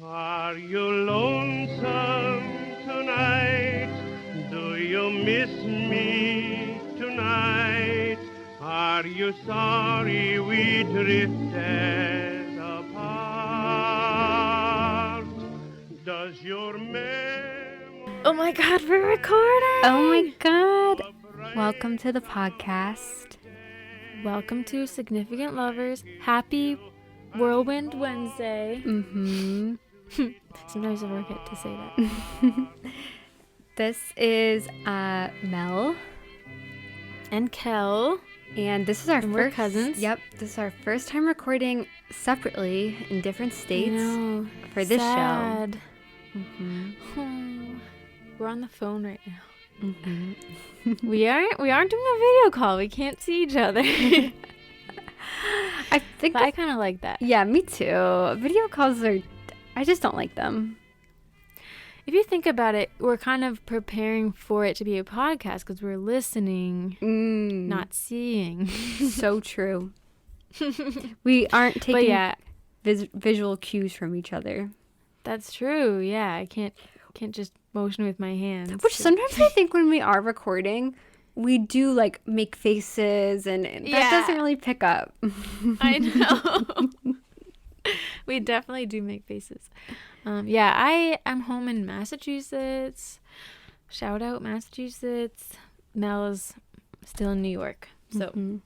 Are you lonesome tonight? Do you miss me tonight? Are you sorry we drifted apart? Does your memory... Oh my god, we're recording! Oh my god! Welcome to the podcast. Welcome to Significant Lovers. Happy Whirlwind Wednesday. Mm-hmm. Sometimes I forget to say that. This is Mel. And Kel. And this is our We're first... cousins. Yep, this is our first time recording separately in different states for this Sad. show. Mm-hmm. Oh, we're on the phone right now. Mm-hmm. We aren't doing a video call. We can't see each other. I think But I kind of like that. Yeah, me too. Video calls are... I just don't like them. If you think about it, we're kind of preparing for it to be a podcast because we're listening, not seeing. So true. We aren't taking visual cues from each other. That's true. Yeah, I can't just motion with my hands. Which sometimes I think when we are recording, we do like make faces and that doesn't really pick up. I know. We definitely do make faces. I am home in Massachusetts. Shout out Massachusetts. Mel is still in New York. So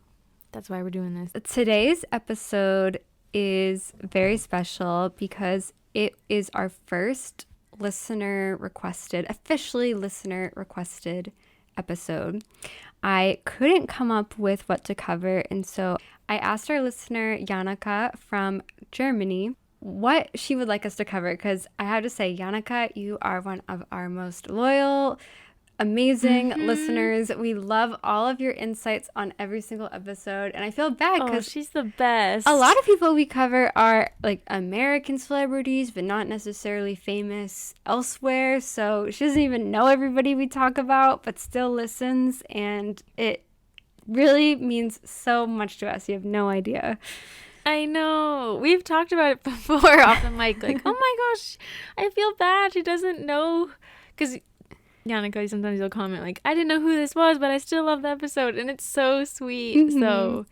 that's why we're doing this. Today's episode is very special because it is our first officially listener requested episode. I couldn't come up with what to cover, and so I asked our listener Janica from Germany what she would like us to cover, because I have to say, Janica, you are one of our most loyal, amazing listeners. We love all of your insights on every single episode, and I feel bad because she's the best. A lot of people we cover are like American celebrities, but not necessarily famous elsewhere, so she doesn't even know everybody we talk about, but still listens, and it really means so much to us. You have no idea. I know. We've talked about it before off the mic, like, oh my gosh, I feel bad she doesn't know, because Janica, sometimes you'll comment like, I didn't know who this was, but I still love the episode, and it's so sweet. Mm-hmm. So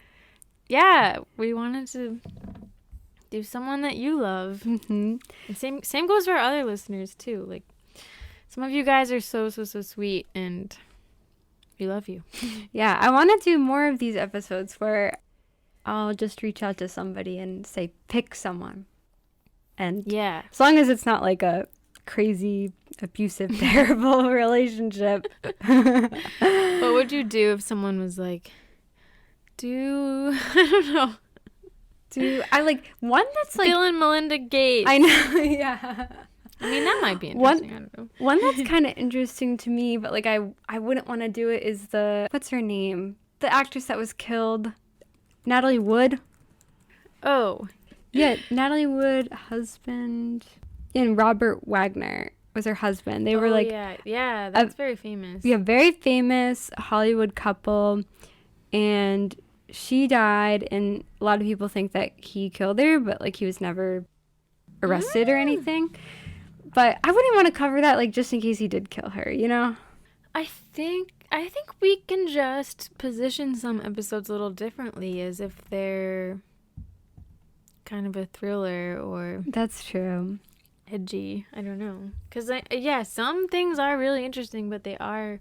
yeah, we wanted to do someone that you love. Mm-hmm. And same goes for our other listeners too. Like, some of you guys are so sweet, and we love you. Yeah, I want to do more of these episodes where I'll just reach out to somebody and say, pick someone. And yeah, as long as it's not like a crazy, abusive, terrible relationship. What would you do if someone was like, I don't know. I like one that's like Bill and Melinda Gates. I know, yeah. I mean, that might be interesting. I don't know. One that's kind of interesting to me, but like I wouldn't want to do it is what's her name? The actress that was killed. Natalie Wood. Oh. Yeah, Natalie Wood, husband. And Robert Wagner was her husband. They were like... Yeah, that's very famous. Yeah, very famous Hollywood couple. And she died, and a lot of people think that he killed her, but like he was never arrested or anything. But I wouldn't want to cover that, like, just in case he did kill her, you know? I think we can just position some episodes a little differently, as if they're kind of a thriller or... That's true. Edgy. I don't know. Because, some things are really interesting, but they are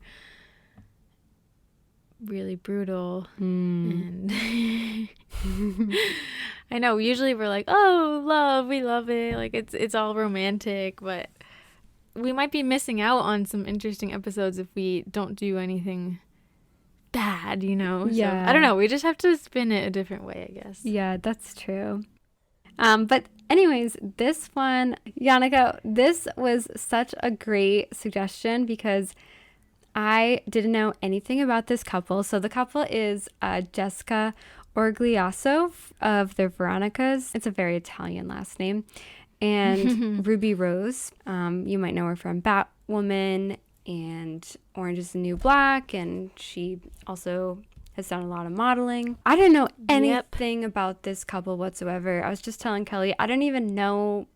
really brutal. And I know, usually we're like, oh, love, we love it. Like, it's all romantic, but we might be missing out on some interesting episodes if we don't do anything bad, you know? Yeah. So, I don't know. We just have to spin it a different way, I guess. Yeah, that's true. But anyways, this one, Janica, this was such a great suggestion because I didn't know anything about this couple. So the couple is Jessica Orgliasso of the Veronicas. It's a very Italian last name. And Ruby Rose. You might know her from Batwoman and Orange is the New Black. And she also has done a lot of modeling. I didn't know anything about this couple whatsoever. I was just telling Kelly, I didn't even know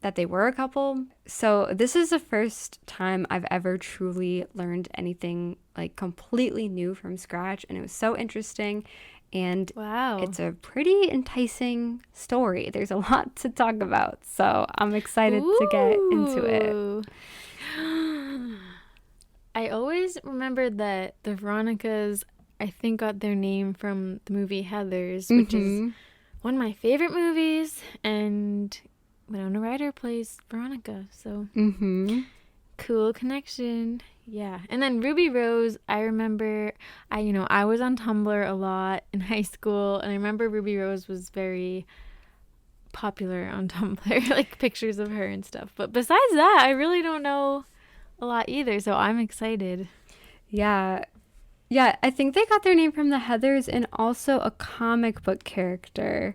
that they were a couple. So this is the first time I've ever truly learned anything like completely new from scratch, and it was so interesting. And Wow. it's a pretty enticing story. There's a lot to talk about, so I'm excited to get into it. Ooh. I always remembered that the Veronicas, I think, got their name from the movie Heathers, which is one of my favorite movies, and Winona Ryder plays Veronica, so cool connection. Yeah. And then Ruby Rose, I remember, I was on Tumblr a lot in high school, and I remember Ruby Rose was very popular on Tumblr, like pictures of her and stuff. But besides that, I really don't know a lot either, so I'm excited. Yeah, I think they got their name from the Heathers and also a comic book character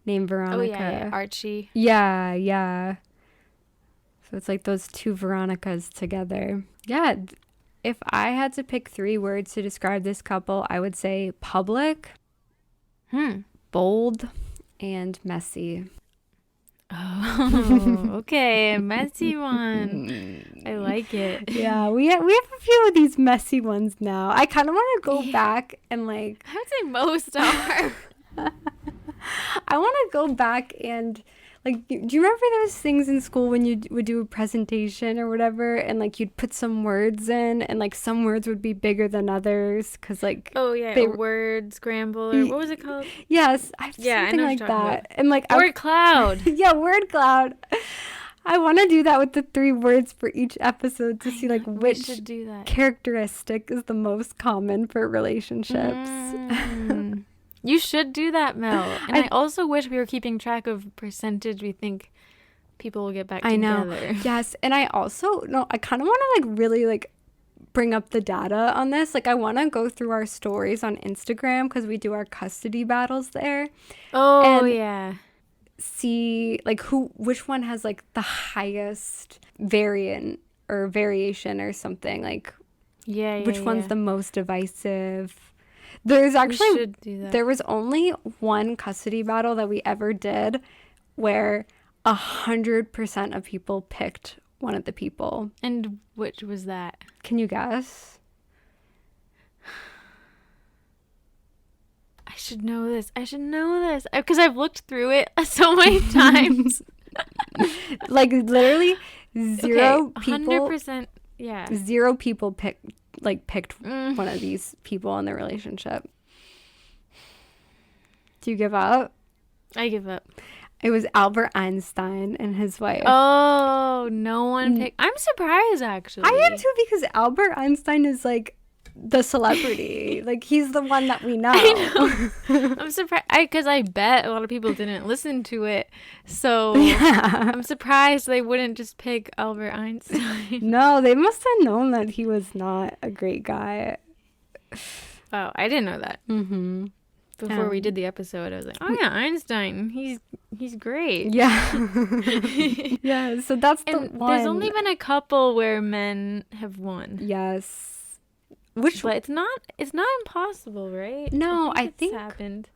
named Veronica. Oh, yeah, Archie. Yeah. So it's like those two Veronicas together. Yeah, if I had to pick 3 words to describe this couple, I would say public, bold, and messy. Oh, okay, a messy one. I like it. Yeah, we have a few of these messy ones now. I kind of want to go back and like... I would say most are. I want to go back and like, do you remember those things in school when you would do a presentation or whatever, and like you'd put some words in, and like some words would be bigger than others because like a word scramble, or what was it called? Yes, I have something like that. About. And like word cloud. Yeah, word cloud. I want to do that with the 3 words for each episode to see like which characteristic is the most common for relationships. You should do that, Mel. And I also wish we were keeping track of percentage we think people will get back together. I know. Yes. And I also, I kind of want to like really like bring up the data on this. Like I want to go through our stories on Instagram because we do our custody battles there. Oh, yeah. See like which one has like the highest variant or variation or something. Like which one's the most divisive. There's actually, there was only one custody battle that we ever did where 100% of people picked one of the people. And which was that? Can you guess? I should know this. Because I've looked through it so many times. Like literally zero people. 100%. Yeah. 0 people picked one of these people in the relationship. Do you give up? I give up. It was Albert Einstein and his wife. Oh, no one picked. I'm surprised, actually. I am too, because Albert Einstein is like the celebrity. Like he's the one that we know. I know. I'm surprised because I bet a lot of people didn't listen to it. So yeah. I'm surprised they wouldn't just pick Albert Einstein. No, they must have known that he was not a great guy. Oh, I didn't know that. Before we did the episode, I was like, oh yeah, Einstein. He's great. Yeah. Yeah, so that's the one. There's only been a couple where men have won. Yes. But it's not impossible, right? No, I think it's happened.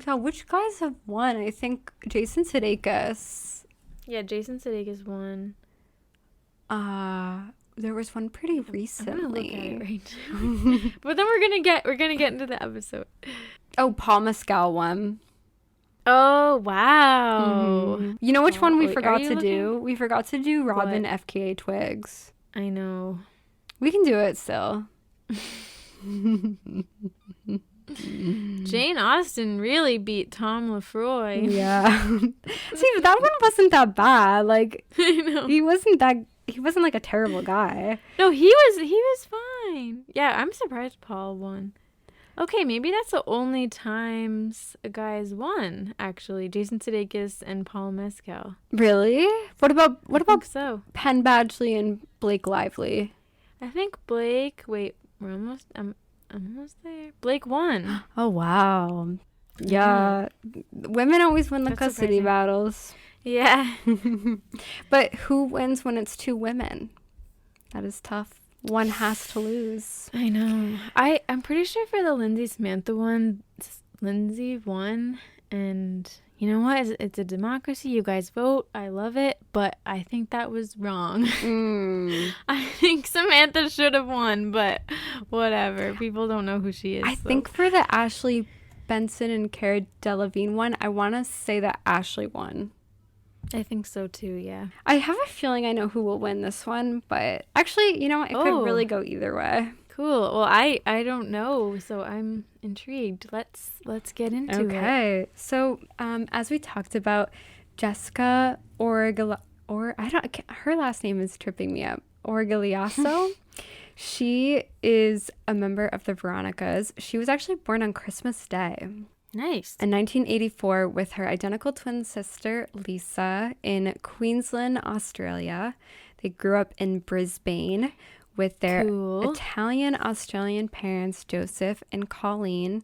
Yeah, which guys have won? I think Jason Sudeikis. Yeah, Jason Sudeikis won. There was one pretty recently. I'm gonna look at it right now. But then we're gonna get into the episode. Oh, Paul Mescal won. Oh wow! You know which one we forgot to do? We forgot to do Robin FKA Twigs. I know. We can do it still. Jane Austen really beat Tom Lefroy. Yeah. See, that one wasn't that bad. Like, I know. He wasn't like a terrible guy. No, he was fine. Yeah, I'm surprised Paul won. Okay, maybe that's the only times a guy's won, actually. Jason Sudeikis and Paul Mescal. Really? What about Penn Badgley and Blake Lively? I think Blake, I'm almost there. Blake won. Oh, wow. Yeah. Women always win the custody battles. Yeah. But who wins when it's 2 women? That is tough. One has to lose. I know. I'm pretty sure for the Lindsay Samantha one, Lindsay won, and you know what? It's a democracy. You guys vote. I love it. But I think that was wrong. I think Samantha should have won, but whatever. People don't know who she is. I think for the Ashley Benson and Cara Delevingne one, I want to say that Ashley won. I think so too, yeah. I have a feeling I know who will win this one, but actually, you know what? It could really go either way. Cool. Well, I don't know, so I'm intrigued. Let's get into it. Okay. So, as we talked about, Jessica her last name is tripping me up. Orgliasso. She is a member of the Veronicas. She was actually born on Christmas Day. Nice. In 1984 with her identical twin sister, Lisa, in Queensland, Australia. They grew up in Brisbane with their Italian-Australian parents, Joseph and Colleen.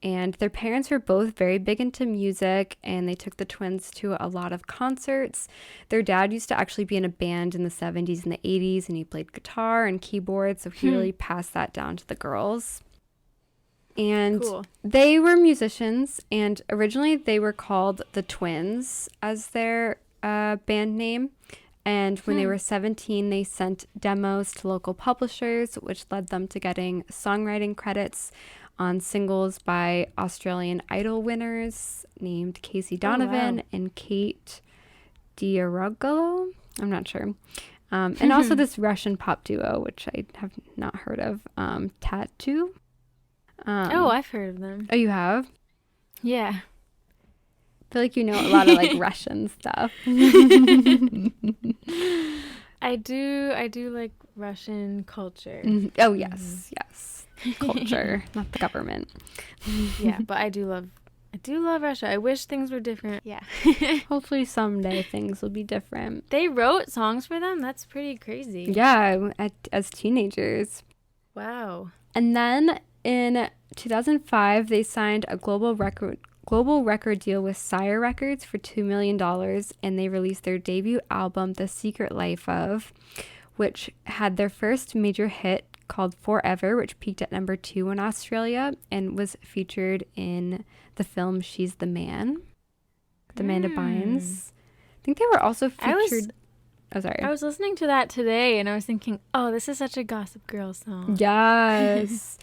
And their parents were both very big into music, and they took the twins to a lot of concerts. Their dad used to actually be in a band in the 70s and the 80s, and he played guitar and keyboard, so he really passed that down to the girls. And they were musicians, and originally they were called the Twins as their band name. And when they were 17, they sent demos to local publishers, which led them to getting songwriting credits on singles by Australian Idol winners named Casey Donovan and Kate Diarogalo. I'm not sure. And also this Russian pop duo, which I have not heard of, Tattoo. I've heard of them. Oh, you have? Yeah. I feel like you know a lot of like Russian stuff. I do like Russian culture. Oh, yes. Culture, not the government. Yeah, but I do love Russia. I wish things were different. Yeah. Hopefully someday things will be different. They wrote songs for them? That's pretty crazy. Yeah, as teenagers. Wow. And then in 2005, they signed a global record deal with Sire Records for $2 million, and they released their debut album, The Secret Life of, which had their first major hit called Forever, which peaked at number 2 in Australia and was featured in the film She's the Man with Amanda Bynes. I think they were also featured... I was listening to that today, and I was thinking, oh, this is such a Gossip Girl song. Yes.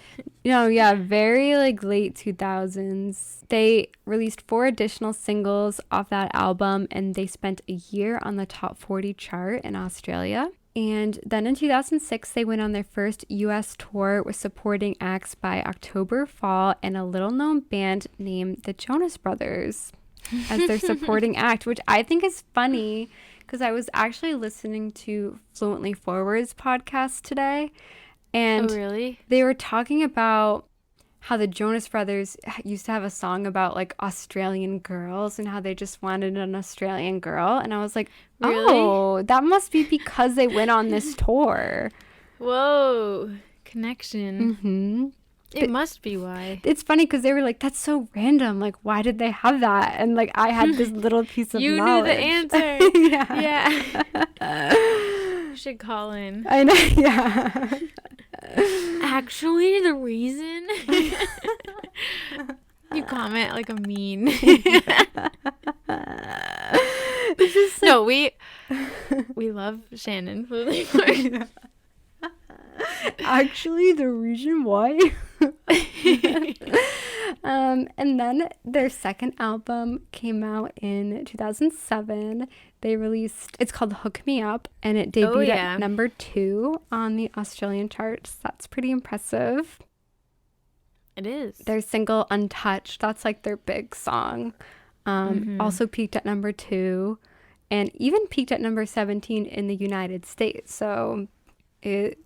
Very like late 2000s. They released 4 additional singles off that album, and they spent a year on the top 40 chart in Australia. And then in 2006, they went on their first U.S. tour with supporting acts by October Fall and a little-known band named the Jonas Brothers as their supporting act, which I think is funny because I was actually listening to Fluently Forward's podcast today. And they were talking about how the Jonas Brothers used to have a song about like Australian girls and how they just wanted an Australian girl. And I was like, oh, that must be because they went on this tour. Whoa, connection. Mm-hmm. It must be why. It's funny because they were like, that's so random. Like, why did they have that? And like, I had this little piece of knowledge. You knew the answer. Yeah. You should call in. I know, yeah. Actually, the reason you comment like a mean. This is no, we love Shannon. Actually, the reason why. And then their second album came out in 2007. They released, it's called Hook Me Up, and it debuted at number 2 on the Australian charts. That's pretty impressive. It is. Their single Untouched, that's like their big song, also peaked at number 2 and even peaked at number 17 in the United States. So it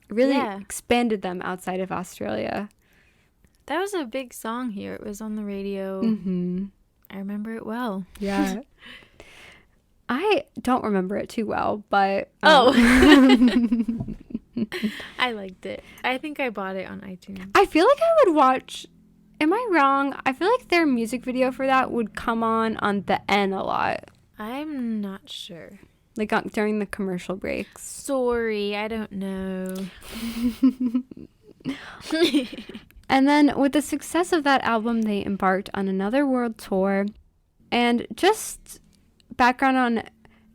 really expanded them outside of Australia. That was a big song here. It was on the radio. I remember it well. Yeah. I don't remember it too well, but... I liked it. I think I bought it on iTunes. I feel like I would watch... Am I wrong? I feel like their music video for that would come on the N a lot. I'm not sure. Like during the commercial breaks. Sorry, I don't know. And then with the success of that album, they embarked on another world tour. And just background on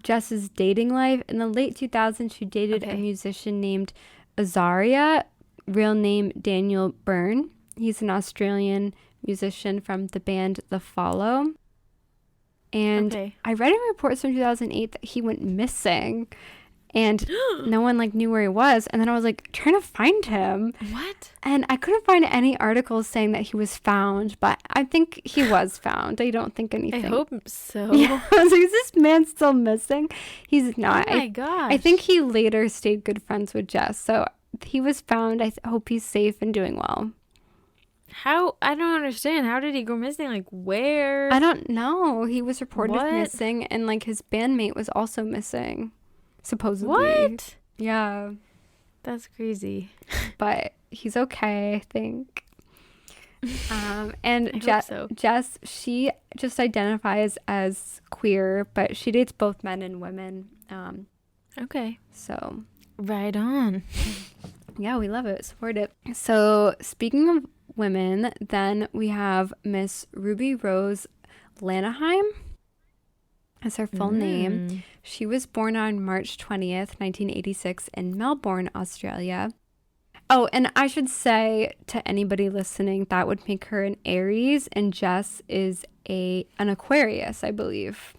Jess's dating life. In the late 2000s, she dated a musician named Azaria, real name Daniel Byrne. He's an Australian musician from the band The Follow. And I read in reports from 2008 that he went missing and no one like knew where he was. And then I was like trying to find him. What? And I couldn't find any articles saying that he was found, but I think he was found. I don't think anything. I hope so. Yeah. I was like, is this man still missing? He's not. Oh my gosh. I think he later stayed good friends with Jess. So he was found. I hope he's safe and doing well. How? I don't understand. How did he go missing? Like, where? I don't know. He was reported What? missing, and like his bandmate was also missing, supposedly. What? Yeah. That's crazy. But he's okay, I think. And I hope so. Jess, she just identifies as queer, but she dates both men and women. Okay. So. Right on. Yeah, we love it. Support it. So, speaking of women, then we have Miss Ruby Rose Lanaheim. That's her full name. She was born on March 20th, 1986 in Melbourne, Australia. Oh, and I should say to anybody listening, that would make her an Aries, and Jess is an Aquarius, I believe.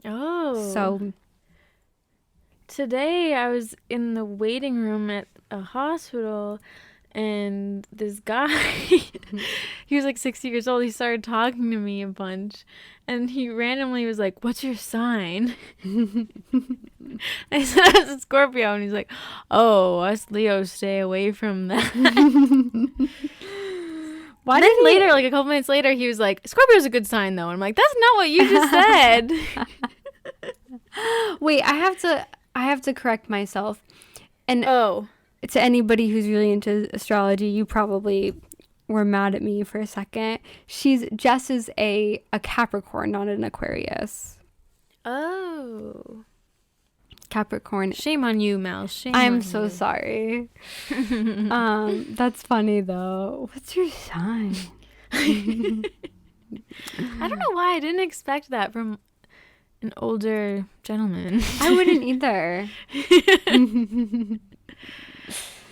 Oh. So today I was in the waiting room at a hospital, and this guy, he was like 60 years old. He started talking to me a bunch, and he randomly was like, "What's your sign?" I said I was a Scorpio, and he's like, "Oh, us Leos stay away from that." Why then later, like a couple minutes later, he was like, "Scorpio's a good sign, though." And I'm like, "That's not what you just said." Wait, I have to correct myself. And to anybody who's really into astrology, you probably were mad at me for a second. Jess is a Capricorn, not an Aquarius. Oh. Capricorn. Shame on you, Mel. Shame I'm on so you. sorry. That's funny though. What's your sign? I don't know why I didn't expect that from an older gentleman. I wouldn't either.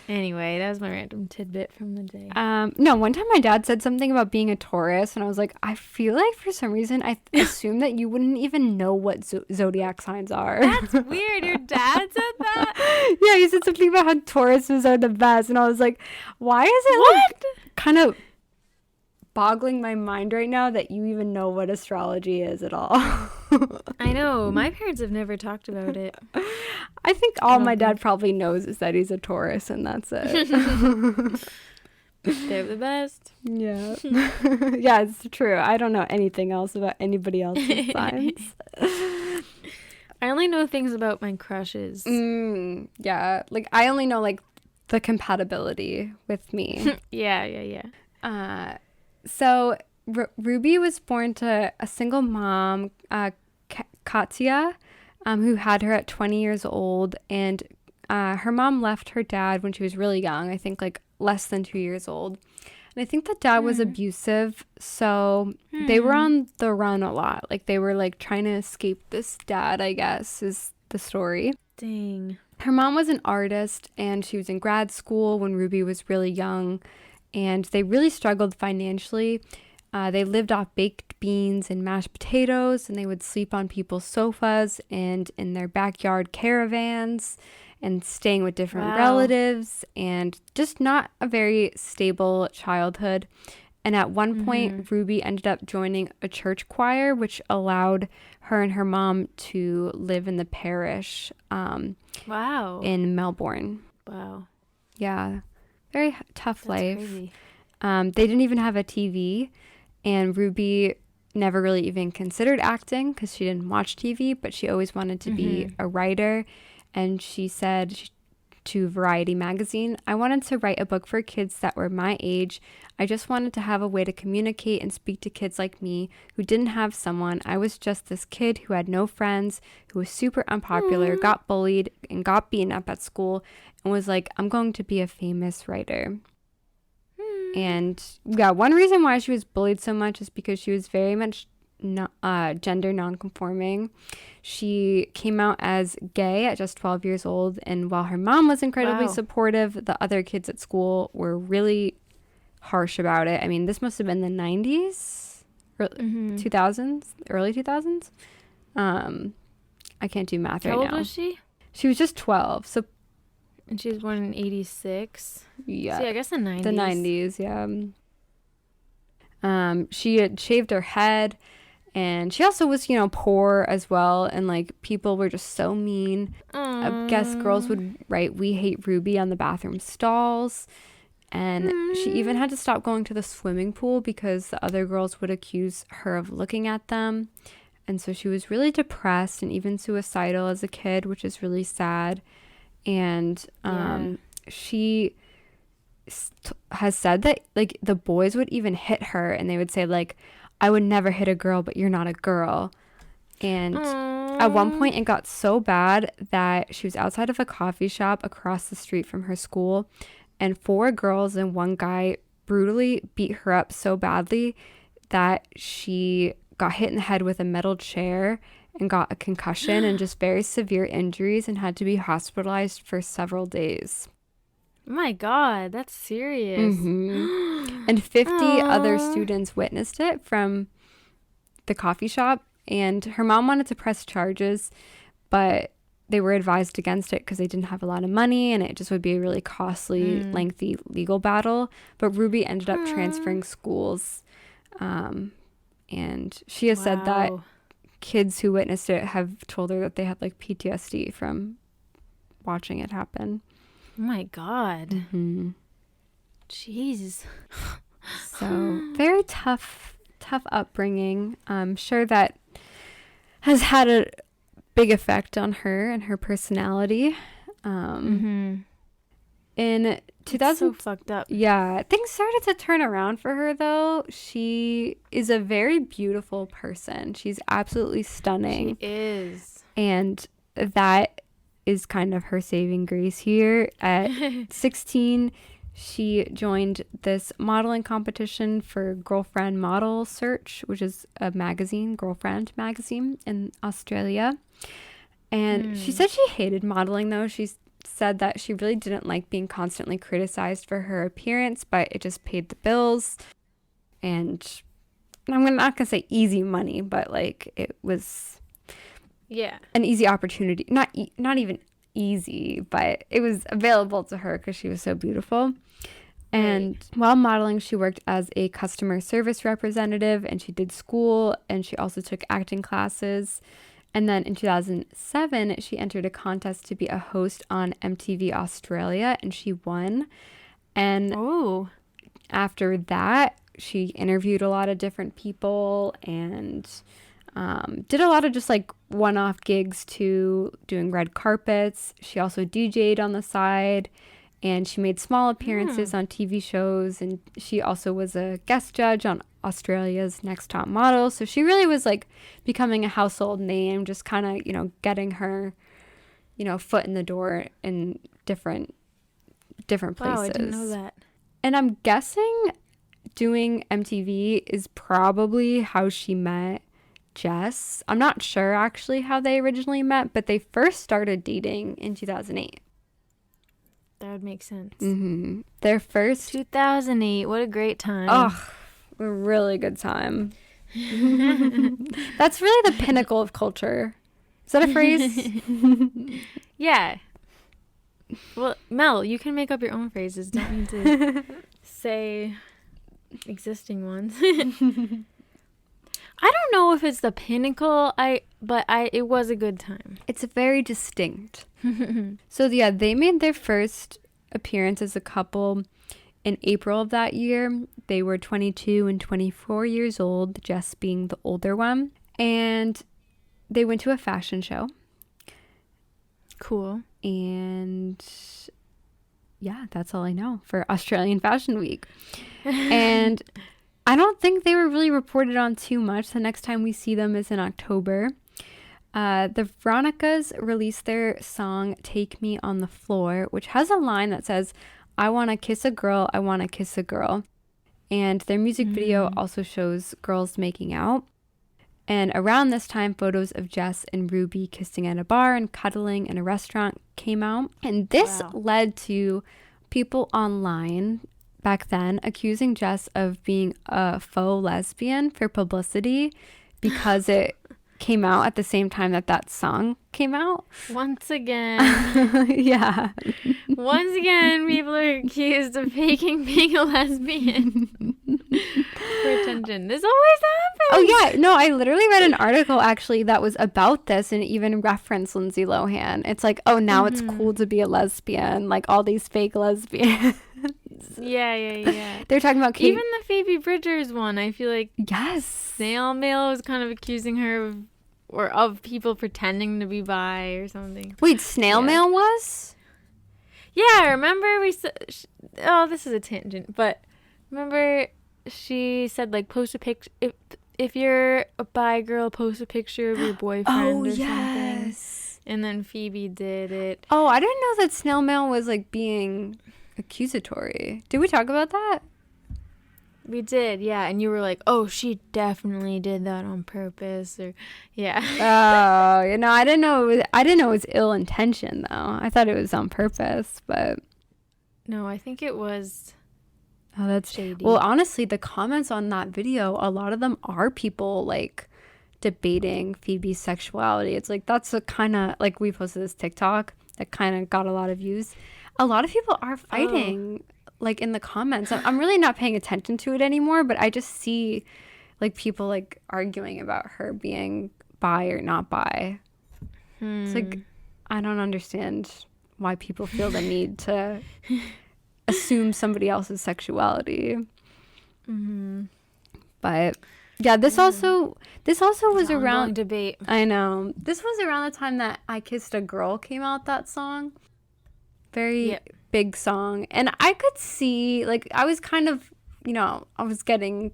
Anyway, that was my random tidbit from the day. No, one time my dad said something about being a Taurus, and I was like, I feel like for some reason I assumed that you wouldn't even know what zodiac signs are. That's weird. Your dad said that? Yeah, he said something about how Tauruses are the best, and I was like, why is it like kind of boggling my mind right now that you even know what astrology is at all? I know. My parents have never talked about it. I think all my dad probably knows is that he's a Taurus, and that's it. They're the best. Yeah. Yeah, it's true. I don't know anything else about anybody else's signs. I only know things about my crushes. Yeah. Like, I only know, like, the compatibility with me. Yeah. So Ruby was born to a single mom, Katya, who had her at 20 years old, and her mom left her dad when she was really young, I think like less than 2 years old. And I think the dad was abusive, so they were on the run a lot. Like, they were like trying to escape this dad, I guess, is the story. Dang. Her mom was an artist, and she was in grad school when Ruby was really young, and they really struggled financially. They lived off baked beans and mashed potatoes, and they would sleep on people's sofas and in their backyard caravans and staying with different relatives, and just not a very stable childhood. And at one point, Ruby ended up joining a church choir, which allowed her and her mom to live in the parish in Melbourne. Wow. Yeah. Very tough life. Crazy. They didn't even have a TV, and Ruby never really even considered acting because she didn't watch TV, but she always wanted to be a writer. And she said to Variety magazine, "I wanted to write a book for kids that were my age. I just wanted to have a way to communicate and speak to kids like me who didn't have someone. I was just this kid who had no friends, who was super unpopular, got bullied, and got beaten up at school, and was like, I'm going to be a famous writer." And yeah, one reason why she was bullied so much is because she was very much gender nonconforming. She came out as gay at just 12 years old, and while her mom was incredibly supportive, the other kids at school were really harsh about it. I mean, this must have been the 90s, or 2000s, early 2000s. I can't do math right now. How old was she? She was just 12. So, and she was born in 86. Yeah. See, I guess the 90s. The 90s, yeah. She had shaved her head, and she also was, poor as well. And like people were just so mean. I guess girls would write "We hate Ruby" on the bathroom stalls. And she even had to stop going to the swimming pool because the other girls would accuse her of looking at them. And so she was really depressed and even suicidal as a kid, which is really sad. And she has said that like the boys would even hit her, and they would say like, "I would never hit a girl, but you're not a girl." And at one point it got so bad that she was outside of a coffee shop across the street from her school, and 4 girls and 1 guy brutally beat her up so badly that she got hit in the head with a metal chair and got a concussion and just very severe injuries and had to be hospitalized for several days. Oh my God, that's serious. And 50 other students witnessed it from the coffee shop, and her mom wanted to press charges, but they were advised against it because they didn't have a lot of money and it just would be a really costly, lengthy legal battle. But Ruby ended up transferring schools. And she has said that kids who witnessed it have told her that they had like PTSD from watching it happen. Oh my God. Jeez. So very tough upbringing. I'm sure that has had a big effect on her and her personality. In 2000, so fucked up. Yeah, things started to turn around for her though. She is a very beautiful person. She's absolutely stunning. She is. And that is kind of her saving grace here. At 16, she joined this modeling competition for Girlfriend Model Search, which is a magazine, Girlfriend magazine in Australia. And she said she hated modeling though. She said that she really didn't like being constantly criticized for her appearance, but it just paid the bills. And I'm not gonna say easy money, but like it was an easy opportunity. Not even easy, but it was available to her because she was so beautiful. And while modeling, she worked as a customer service representative, and she did school, and she also took acting classes. And then in 2007, she entered a contest to be a host on MTV Australia, and she won. And after that, she interviewed a lot of different people and did a lot of just like one-off gigs too, doing red carpets. She also DJ'd on the side, and she made small appearances on TV shows, and she also was a guest judge on Australia's Next Top Model. So she really was like becoming a household name, just kind of, getting her, foot in the door in different places. Wow, I didn't know that. And I'm guessing doing MTV is probably how she met Jess. I'm not sure actually how they originally met, but they first started dating in 2008. That would make sense. Their first 2008. What a great time. Oh, a really good time. That's really the pinnacle of culture. Is that a phrase? Yeah. Well, Mel, you can make up your own phrases. Don't need to say existing ones. I don't know if it's the pinnacle, but it was a good time. It's very distinct. So yeah, they made their first appearance as a couple in April of that year. They were 22 and 24 years old, Jess being the older one. And they went to a fashion show. Cool. And yeah, that's all I know for Australian Fashion Week. And I don't think they were really reported on too much. The next time we see them is in October. The Veronicas released their song Take Me on the Floor, which has a line that says, "I want to kiss a girl, I want to kiss a girl." And their music video also shows girls making out. And around this time, photos of Jess and Ruby kissing at a bar and cuddling in a restaurant came out. And this led to people online back then accusing Jess of being a faux lesbian for publicity because it came out at the same time that song came out. Once again. Yeah. Once again, people are accused of faking being a lesbian for attention. This always happens. Oh, yeah. No, I literally read an article actually that was about this and even referenced Lindsay Lohan. It's like, oh, now it's cool to be a lesbian, like all these fake lesbians. Yeah. They're talking about Even the Phoebe Bridgers one, I feel like yes, Snail Mail was kind of accusing her of people pretending to be bi or something. Wait, Snail Mail was? Yeah, remember this is a tangent, but remember she said like post a picture if you're a bi girl, post a picture of your boyfriend or something. And then Phoebe did it. Oh, I didn't know that Snail Mail was like being accusatory. Did we talk about that? We did, yeah. And you were like, oh, she definitely did that on purpose, or yeah. Oh, I didn't know it was ill intention though. I thought it was on purpose, but no, I think it was. Oh, that's shady. Well, honestly, the comments on that video, a lot of them are people like debating Phoebe's sexuality. It's like that's a kind of like we posted this TikTok that kind of got a lot of views. A lot of people are fighting like in the comments. I'm really not paying attention to it anymore, but I just see like people like arguing about her being bi or not bi. It's like I don't understand why people feel the need to assume somebody else's sexuality. But yeah, this also was around debate. I know. This was around the time that I Kissed a Girl came out, that song. Very big song. And I could see, like, I was kind of, I was getting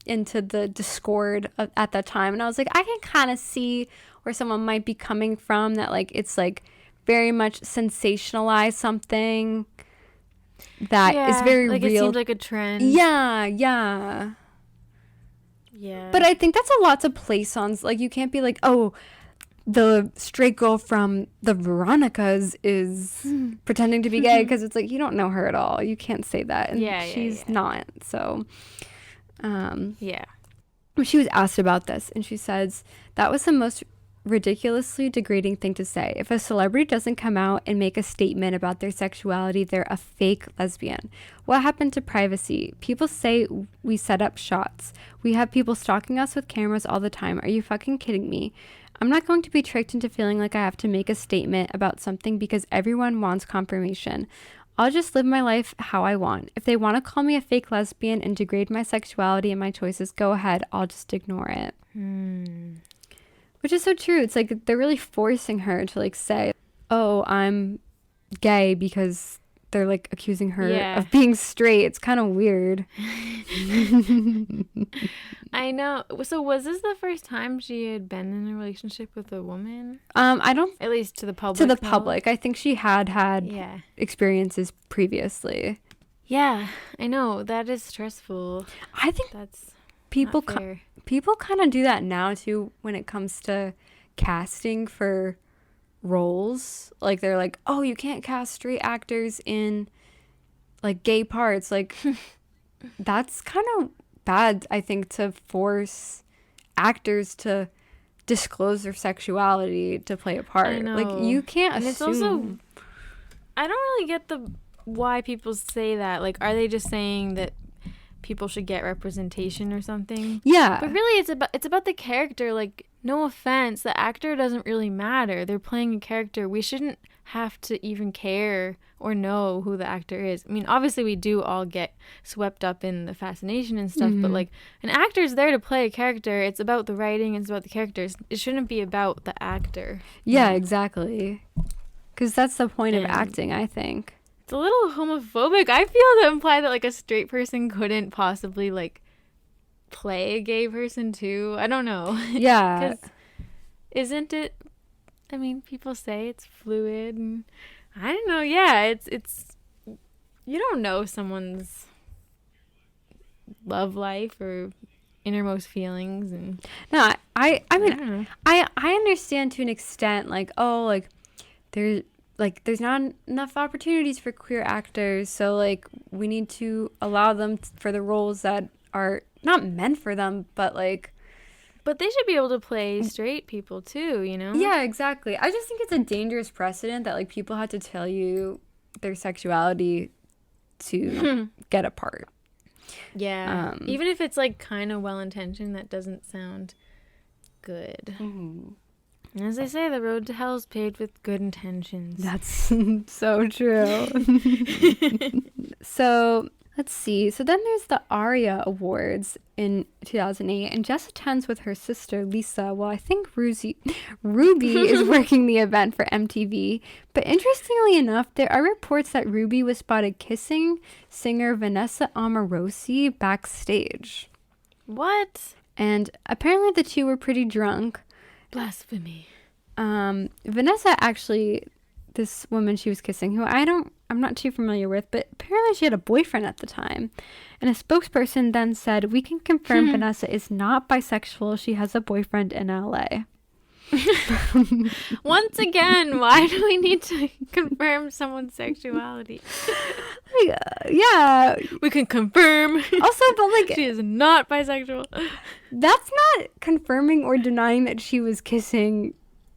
into the Discord at that time. And I was like, I can kind of see where someone might be coming from, that, like, it's, like, very much sensationalize something that is very like real. It seems like a trend. Yeah. But I think that's a lot to place on. Like, you can't be like, oh, the straight girl from the Veronicas is pretending to be gay, because it's like, you don't know her at all. You can't say that. And she's not. So, she was asked about this, and she says, that was the most ridiculously degrading thing to say. If a celebrity doesn't come out and make a statement about their sexuality, they're a fake lesbian. What happened to privacy? People say we set up shots. We have people stalking us with cameras all the time. Are you fucking kidding me? I'm not going to be tricked into feeling like I have to make a statement about something because everyone wants confirmation. I'll just live my life how I want. If they want to call me a fake lesbian and degrade my sexuality and my choices, go ahead. I'll just ignore it. Which is so true. It's like they're really forcing her to like say, oh, I'm gay, because they're like accusing her of being straight. It's kind of weird. I know. So was this the first time she had been in a relationship with a woman? I don't. At least to the public. To the public. I think she had experiences previously. Yeah, I know. That is stressful. I think that's people not fair. People kind of do that now too when it comes to casting for roles. Like, they're like, oh, you can't cast straight actors in like gay parts. Like, that's kind of bad, I think, to force actors to disclose their sexuality to play a part. I know. Like, you can't and assume. It's also, I don't really get why people say that. Like, are they just saying that people should get representation or something? Yeah. But really, it's about the character. Like, no offense, the actor doesn't really matter. They're playing a character. We shouldn't have to even care or know who the actor is. I mean, obviously we do all get swept up in the fascination and stuff, but like, an actor's there to play a character. It's about the writing, it's about the characters. It shouldn't be about the actor. Yeah, exactly. Because that's the point of acting, I think. It's a little homophobic. I feel to imply that like a straight person couldn't possibly like play a gay person too. I don't know. Yeah. Because isn't it? I mean, people say it's fluid, and I don't know. Yeah, it's you don't know someone's love life or innermost feelings, and No, I I mean, don't know. I understand to an extent, like, oh, there's not enough opportunities for queer actors, so like we need to allow them for the roles that are not meant for them, but like, But they should be able to play straight people too, you know? yeah, exactly. I just think it's a dangerous precedent that like people have to tell you their sexuality to get a part. Yeah. Even if it's like kind of well intentioned, that doesn't sound good. As they say, the road to hell is paved with good intentions. That's so true. So let's see. So then there's the ARIA Awards in 2008, and Jess attends with her sister Lisa. Well, I think Ruby is working the event for MTV. But interestingly enough, there are reports that Ruby was spotted kissing singer Vanessa Amorosi backstage. What? And apparently the two were pretty drunk. Blasphemy. Vanessa actually, this woman she was kissing, who I'm not too familiar with, but apparently she had a boyfriend at the time. And a spokesperson then said, "We can confirm Vanessa is not bisexual. She has a boyfriend in LA." Once again, why do we need to confirm someone's sexuality? Yeah. We can confirm. Also, but like, she is not bisexual. that's not confirming or denying that she was kissing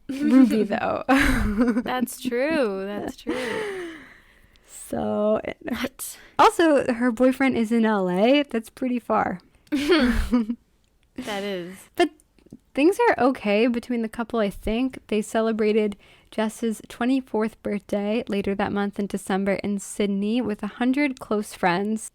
Ruby, though. That's true. That's true. So, What? also, her boyfriend is in LA. That's pretty far. That is. But things are okay between the couple, I think. They celebrated Jess's 24th birthday later that month in December in Sydney with 100 close friends.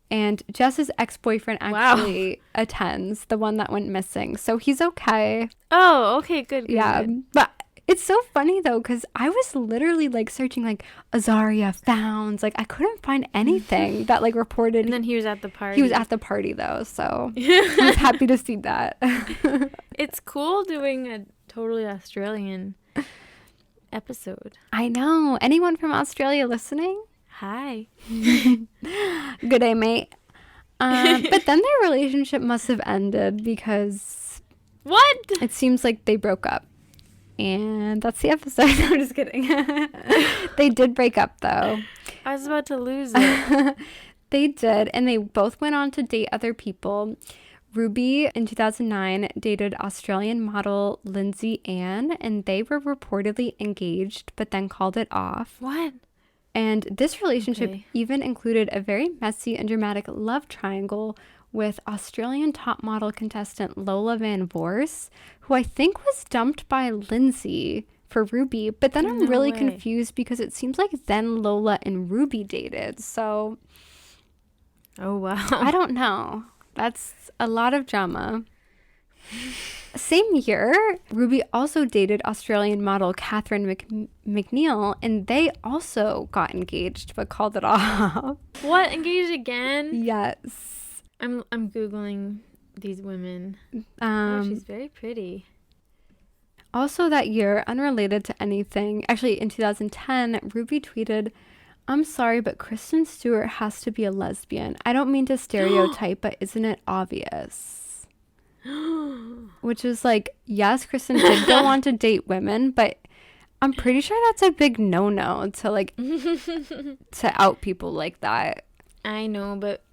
And Jess's ex-boyfriend actually attends, the one that went missing. So he's okay. Oh, okay, good. Yeah. Good. But it's so funny, though, because I was literally, like, searching, like, Azaria founds. Like, I couldn't find anything that, like, reported. And then he was at the party. He was at the party, though, so I was happy to see that. It's cool doing a totally Australian episode. I know. Anyone from Australia listening? Hi. Good day, mate. But then their relationship must have ended because What? it seems like they broke up. And that's the episode. I'm just kidding. They did break up, though. I was about to lose it. They did, and they both went on to date other people. Ruby, in 2009, dated Australian model Lindsay Ann, and they were reportedly engaged, but then called it off. What? And this relationship Okay. even included a very messy and dramatic love triangle with Australian top model contestant Lola Van Voors, who I think was dumped by Lindsay for Ruby. But then I'm No really way. confused because it seems like then Lola and Ruby dated. So Oh, wow. I don't know. That's a lot of drama. Same year, Ruby also dated Australian model Catherine McNeil, and they also got engaged but called it off. What? Engaged again? Yes. I'm Googling these women. Oh, she's very pretty. Also that year, unrelated to anything, actually in 2010, Ruby tweeted, "I'm sorry, but Kristen Stewart has to be a lesbian. I don't mean to stereotype, but isn't it obvious?" Which is like, yes, Kristen did go on to date women, but I'm pretty sure that's a big no-no to like to out people like that. I know, but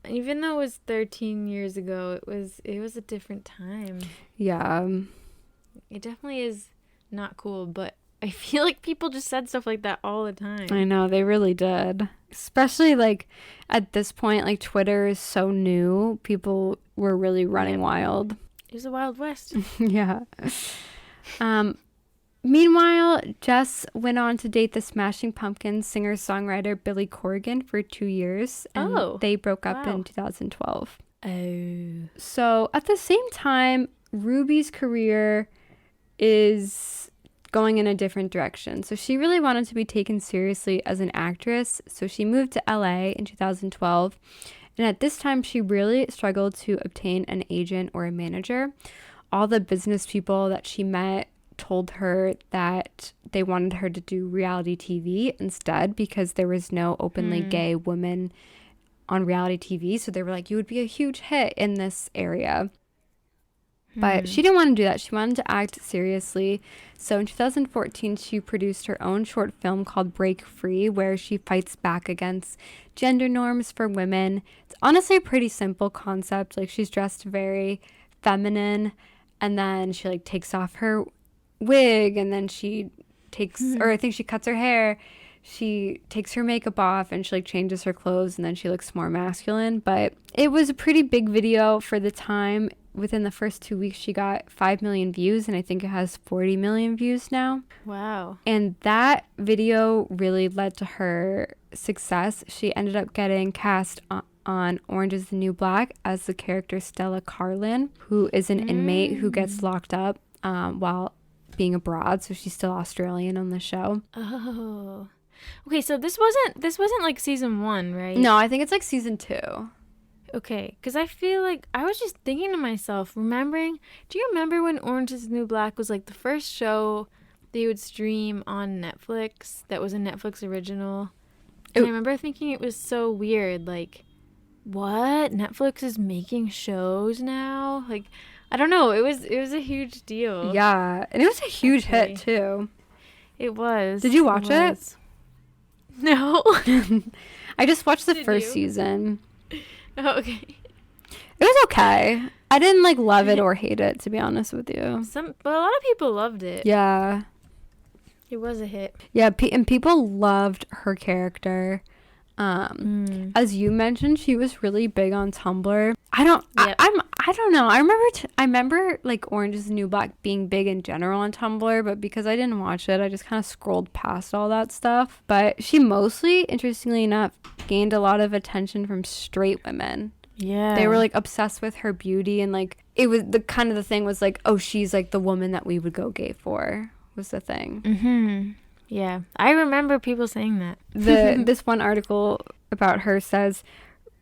even though it was 13 years ago, it was a different time. Yeah. It definitely is not cool, but I feel like people just said stuff like that all the time. I know, they really did. Especially like at this point, like Twitter is so new. People were really running wild. It was the Wild West. Yeah. Meanwhile, Jess went on to date the Smashing Pumpkins singer-songwriter Billy Corgan for 2 years. And they broke up in 2012. Oh. So at the same time, Ruby's career is going in a different direction. So she really wanted to be taken seriously as an actress. So she moved to LA in 2012. And at this time, she really struggled to obtain an agent or a manager. All the business people that she met told her that they wanted her to do reality TV instead because there was no openly gay woman on reality TV. So they were like, you would be a huge hit in this area. But she didn't want to do that. She wanted to act seriously. So in 2014, she produced her own short film called Break Free, where she fights back against gender norms for women. It's honestly a pretty simple concept. Like, she's dressed very feminine, and then she like takes off her wig, and then she takes, or I think she cuts her hair. She takes her makeup off and she like changes her clothes, and then she looks more masculine. But it was a pretty big video for the time. Within the first 2 weeks, she got 5 million views, and I think it has 40 million views now. Wow. And that video really led to her success. She ended up getting cast on Orange is the New Black as the character Stella Carlin, who is an inmate who gets locked up while being abroad. So she's still Australian on the show. Oh. Okay, so this wasn't like season 1, right? No, I think it's like season 2. Okay, because I feel like I was just thinking to myself, do you remember when Orange is the New Black was like the first show that you would stream on Netflix that was a Netflix original? And I remember thinking it was so weird, like, what? Netflix is making shows now? Like, I don't know, it was a huge deal. Yeah, and it was a huge hit too. It was. Did you watch it? No. I just watched the first season. Oh, okay. It was okay. I didn't like love it or hate it, to be honest with you. But a lot of people loved it. Yeah. It was a hit. Yeah, and people loved her character. As you mentioned, she was really big on Tumblr. I don't know. I remember like Orange is the New Black being big in general on Tumblr, but because I didn't watch it, I just kind of scrolled past all that stuff. But she mostly, interestingly enough, gained a lot of attention from straight women. Yeah. They were like obsessed with her beauty, and like it was the thing was like, oh, she's like the woman that we would go gay for, was the thing. Mm-hmm. Yeah, I remember people saying that. This one article about her says,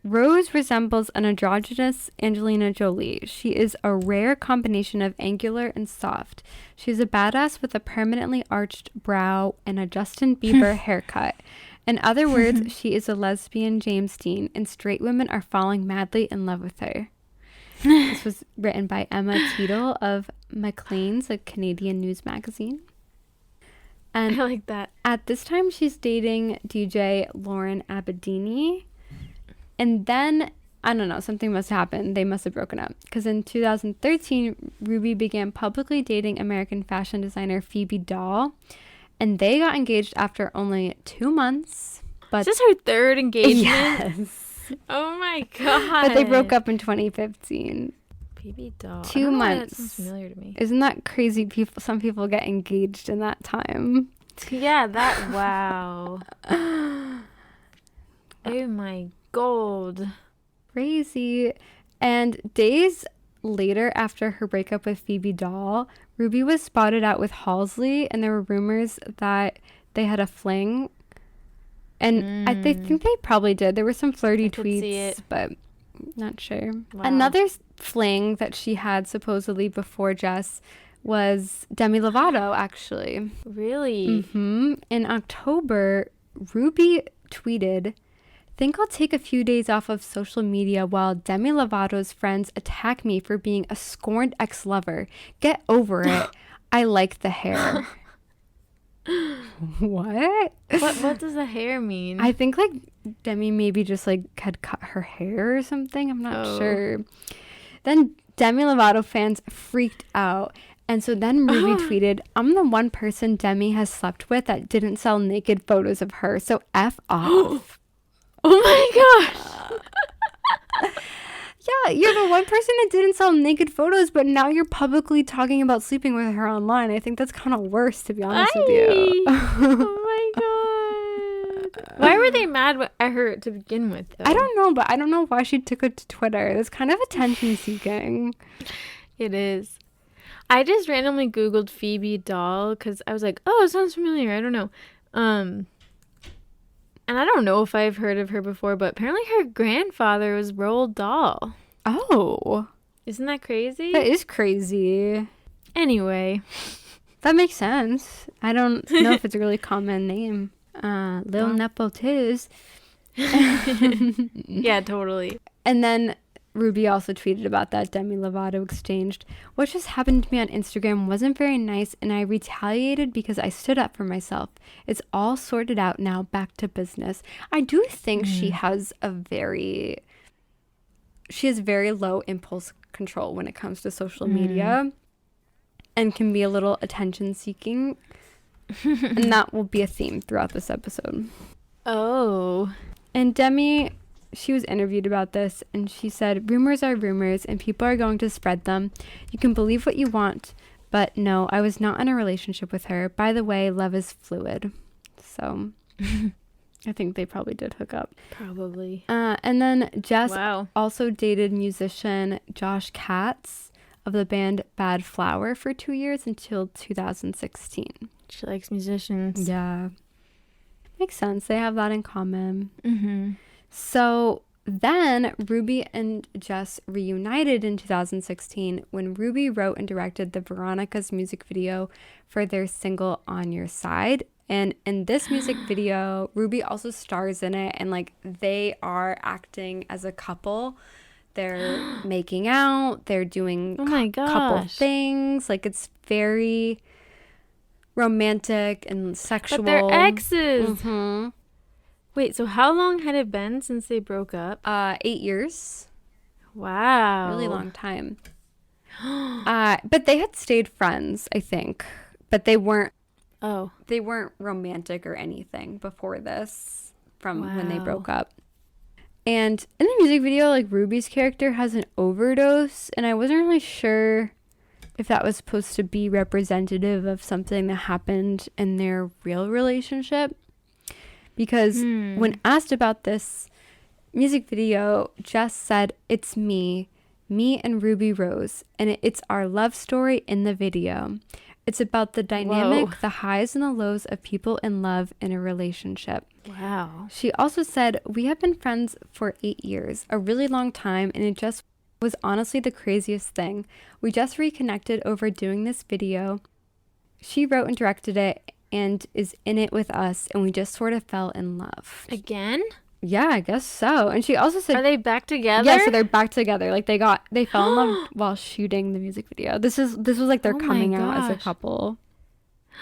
Rose resembles an androgynous Angelina Jolie. She is a rare combination of angular and soft. She's a badass with a permanently arched brow and a Justin Bieber haircut. In other words, she is a lesbian James Dean, and straight women are falling madly in love with her. This was written by Emma Teedle of Maclean's, a Canadian news magazine. And I like that. At this time, she's dating DJ Lauren Abedini. And then, I don't know, something must happen. They must have broken up. Because in 2013, Ruby began publicly dating American fashion designer Phoebe Dahl. And they got engaged after only 2 months. But is this her third engagement? Yes. Oh my god. But they broke up in 2015. Phoebe Dahl. 2 months. That sounds familiar to me. Isn't that crazy? Some people get engaged in that time. Yeah, wow. Oh my god. Crazy. And days later, after her breakup with Phoebe Dahl, Ruby was spotted out with Halsey, and there were rumors that they had a fling. And I think they probably did. There were some flirty tweets, but not sure. Wow. Another fling that she had supposedly before Jess was Demi Lovato, actually. Really? Mm-hmm. In October, Ruby tweeted, "Think I'll take a few days off of social media while Demi Lovato's friends attack me for being a scorned ex-lover. Get over it. I like the hair." What? What does the hair mean? I think like Demi maybe just like had cut her hair or something. I'm not sure. Then Demi Lovato fans freaked out. And so then Ruby tweeted, "I'm the one person Demi has slept with that didn't sell naked photos of her. So F off." Oh my gosh. Yeah, you're the one person that didn't sell naked photos, but now you're publicly talking about sleeping with her online. I think that's kind of worse, to be honest with you. Oh my god. Why were they mad at her to begin with, though? I don't know, but I don't know why she took it to Twitter. That's kind of attention seeking. It is. I just randomly Googled Phoebe Dahl because I was like, oh, it sounds familiar. I don't know. And I don't know if I've heard of her before, but apparently her grandfather was Roald Dahl. Oh. Isn't that crazy? That is crazy. Anyway. That makes sense. I don't know if it's a really common name. Lil Nepo Tiz. Yeah, totally. And then Ruby also tweeted about that Demi Lovato exchanged. What just happened to me on Instagram wasn't very nice, and I retaliated because I stood up for myself. It's all sorted out now, back to business. I do think she has very low impulse control when it comes to social media and can be a little attention seeking. And that will be a theme throughout this episode. Oh. And Demi, she was interviewed about this, and she said, rumors are rumors and people are going to spread them. You can believe what you want, but no, I was not in a relationship with her. By the way, love is fluid. So I think they probably did hook up. Probably. And then Jess Wow. also dated musician Josh Katz of the band Bad Flower for 2 years until 2016. She likes musicians. Yeah. Makes sense. They have that in common. Mm-hmm. So then Ruby and Jess reunited in 2016 when Ruby wrote and directed the Veronicas music video for their single On Your Side. And in this music video, Ruby also stars in it, and like they are acting as a couple. They're making out, they're doing couple things. Like it's very romantic and sexual. But they're exes. Mm-hmm. Wait, so how long had it been since they broke up? 8 years. Wow. Really long time. But they had stayed friends, I think. But they weren't romantic or anything before this from when they broke up. And in the music video, like Ruby's character has an overdose, and I wasn't really sure if that was supposed to be representative of something that happened in their real relationship. Because when asked about this music video, Jess said, "It's me and Ruby Rose, and it's our love story in the video. It's about the dynamic, the highs and the lows of people in love in a relationship." Wow. She also said, "We have been friends for 8 years, a really long time, and it just was honestly the craziest thing. We just reconnected over doing this video. She wrote and directed it and is in it with us, and we just sort of fell in love." Again? Yeah, I guess so. And she also said, are they back together? yeah, so they're back together. Like they fell in love while shooting the music video. This was like their coming out as a couple.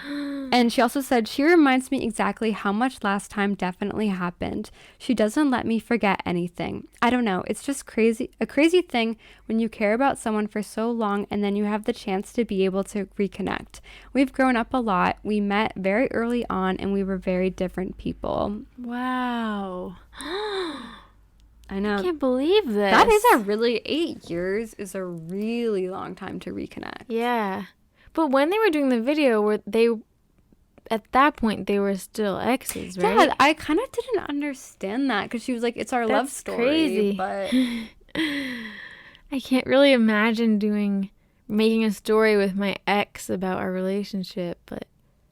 And she also said, "She reminds me exactly how much last time definitely happened. She doesn't let me forget anything. I don't know. It's just a crazy thing when you care about someone for so long and then you have the chance to be able to reconnect. We've grown up a lot. We met very early on and we were very different people." Wow. I know. I can't believe this. That is 8 years is a really long time to reconnect. Yeah. But when they were doing the video, at that point, they were still exes, right? Yeah, I kind of didn't understand that because she was like, "It's our love story." Crazy. But I can't really imagine making a story with my ex about our relationship, but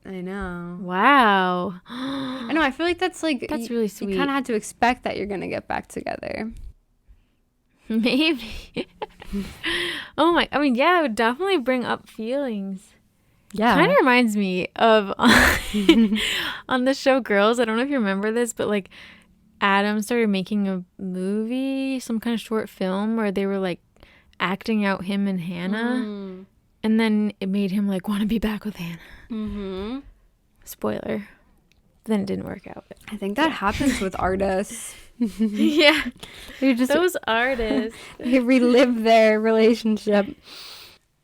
I know. wow. I know. I feel like that's really sweet. You kind of had to expect that you're gonna get back together. Maybe. Oh my, I mean, yeah, it would definitely bring up feelings. Yeah. Kind of reminds me of on the show Girls. I don't know if you remember this, but like Adam started making a movie, some kind of short film where they were like acting out him and Hannah. And then it made him like want to be back with Hannah. Mm-hmm. Spoiler. Then it didn't work out. I think that happens with artists. Yeah. Those artists. They relive their relationship.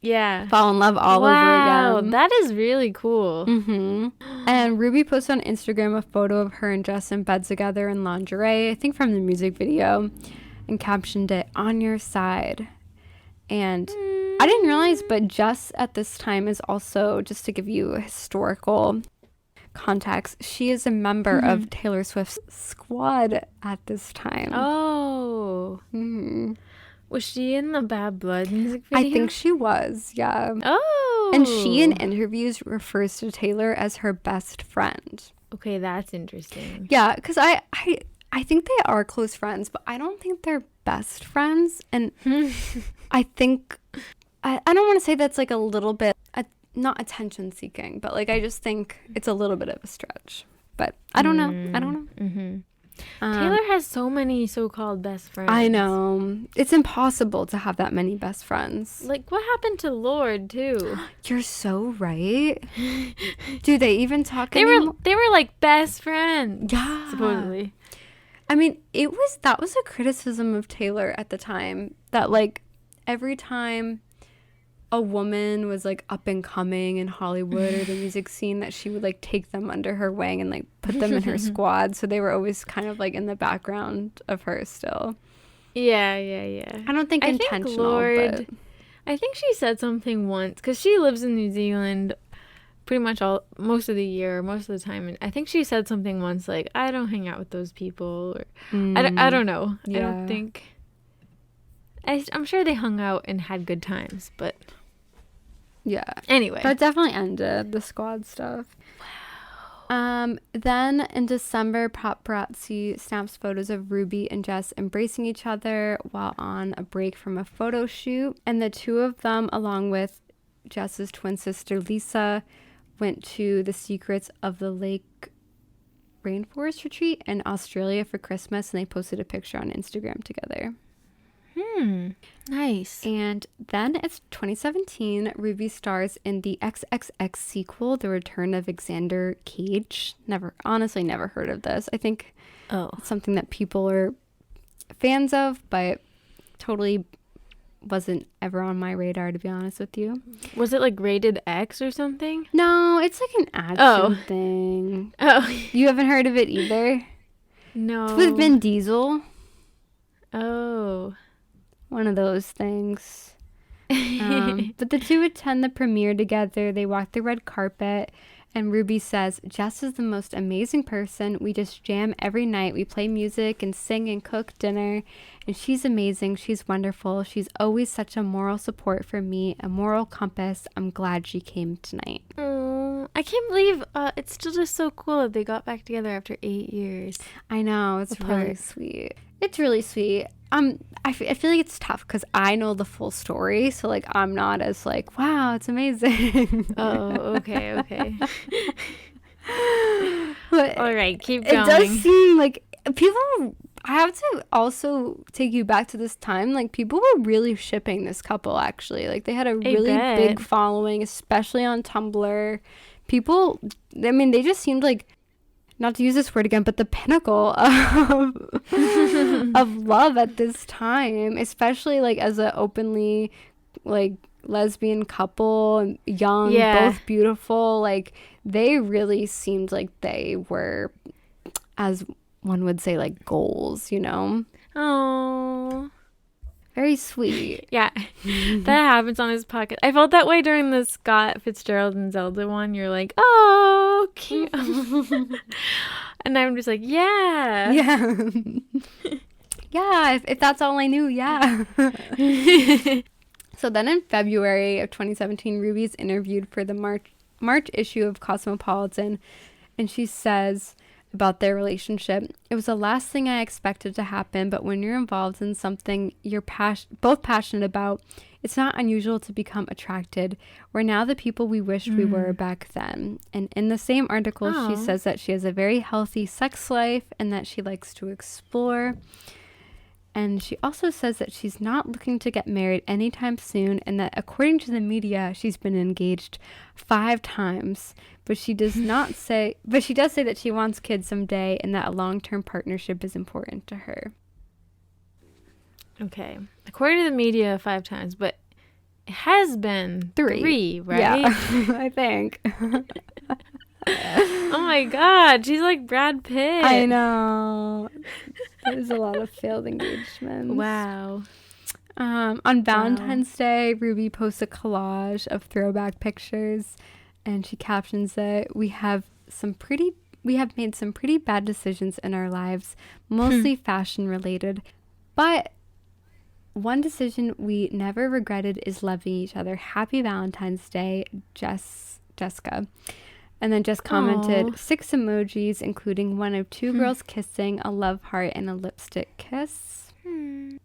Yeah. Fall in love all over again. That is really cool. Mm-hmm. And Ruby posted on Instagram a photo of her and Jess in bed together in lingerie, I think from the music video, and captioned it, "On Your Side." And I didn't realize, but Jess at this time is also, just to give you a historical context, she is a member of Taylor Swift's squad at this time. Oh. Mm-hmm. Was she in the Bad Blood music video? I think she was, yeah. Oh. And she in interviews refers to Taylor as her best friend. Okay, that's interesting. Yeah, because I think they are close friends, but I don't think they're best friends. And I think, I don't want to say that's like a little bit, not attention seeking, but like I just think it's a little bit of a stretch. But I don't know. Mm-hmm. Taylor has so many so-called best friends. I know. It's impossible to have that many best friends. Like, what happened to Lord, too? You're so right. Do they even talk They anymore? were like best friends. Yeah. Supposedly. I mean, that was a criticism of Taylor at the time, that like every time a woman was like up and coming in Hollywood or the music scene, that she would like take them under her wing and like put them in her squad, so they were always kind of like in the background of her still. Yeah. I don't think intentional, but I think she said something once, because she lives in New Zealand pretty much most of the year, most of the time, and I think she said something once like, I don't hang out with those people, or I don't know. Yeah. I don't think. I'm sure they hung out and had good times, but yeah. Anyway, that definitely ended the squad stuff. Wow. Then in December, paparazzi snaps photos of Ruby and Jess embracing each other while on a break from a photo shoot, and the two of them, along with Jess's twin sister Lisa, went to the Secrets of the Lake Rainforest retreat in Australia for Christmas, and they posted a picture on Instagram together. Nice. And then it's 2017. Ruby stars in the XXX sequel, The Return of Xander Cage. Honestly never heard of this. I think it's something that people are fans of, but totally wasn't ever on my radar, to be honest with you. Was it like rated X or something? No, it's like an action thing. Oh. You haven't heard of it either? No. It's with Vin Diesel. Oh. One of those things. But the two attend the premiere together. They walk the red carpet, and Ruby says, Jess is the most amazing person. We just jam every night. We play music and sing and cook dinner, and she's amazing. She's wonderful. She's always such a moral support for me, a moral compass. I'm glad she came tonight. I can't believe it's still just so cool that they got back together after 8 years. I know, it's really sweet. It's really sweet. I feel like it's tough because I know the full story, so like I'm not as like, wow, it's amazing. Oh, okay. But all right, keep going. It does seem like people. I have to also take you back to this time. Like, people were really shipping this couple, actually. Like, they had a really big following, especially on Tumblr. People, I mean, they just seemed like, not to use this word again, but the pinnacle of love at this time, especially like as an openly like lesbian couple, young, both beautiful. Like, they really seemed like they were, as one would say, like goals, you know? Oh, very sweet. Yeah, that happens on his podcast. I felt that way during the Scott Fitzgerald and Zelda one. You're like, oh, cute. And I'm just like, yeah. Yeah, if that's all I knew, yeah. So then in February of 2017, Ruby's interviewed for the March issue of Cosmopolitan, and she says about their relationship, it was the last thing I expected to happen, but when you're involved in something you're both passionate about, it's not unusual to become attracted. We're now the people we wished we were back then. And in the same article, she says that she has a very healthy sex life and that she likes to explore. And she also says that she's not looking to get married anytime soon, and that according to the media, she's been engaged 5 times. But she does say that she wants kids someday and that a long-term partnership is important to her. Okay. According to the media, 5 times, but it has been 3, right? Yeah, I think. Oh my God, she's like Brad Pitt. I know. There's a lot of failed engagements. Wow. On Valentine's Day, Ruby posts a collage of throwback pictures, and she captions it, we have made some pretty bad decisions in our lives, mostly fashion related, but one decision we never regretted is loving each other. Happy Valentine's Day, Jessica. And then just commented 6 emojis, including one of 2 girls kissing, a love heart, and a lipstick kiss.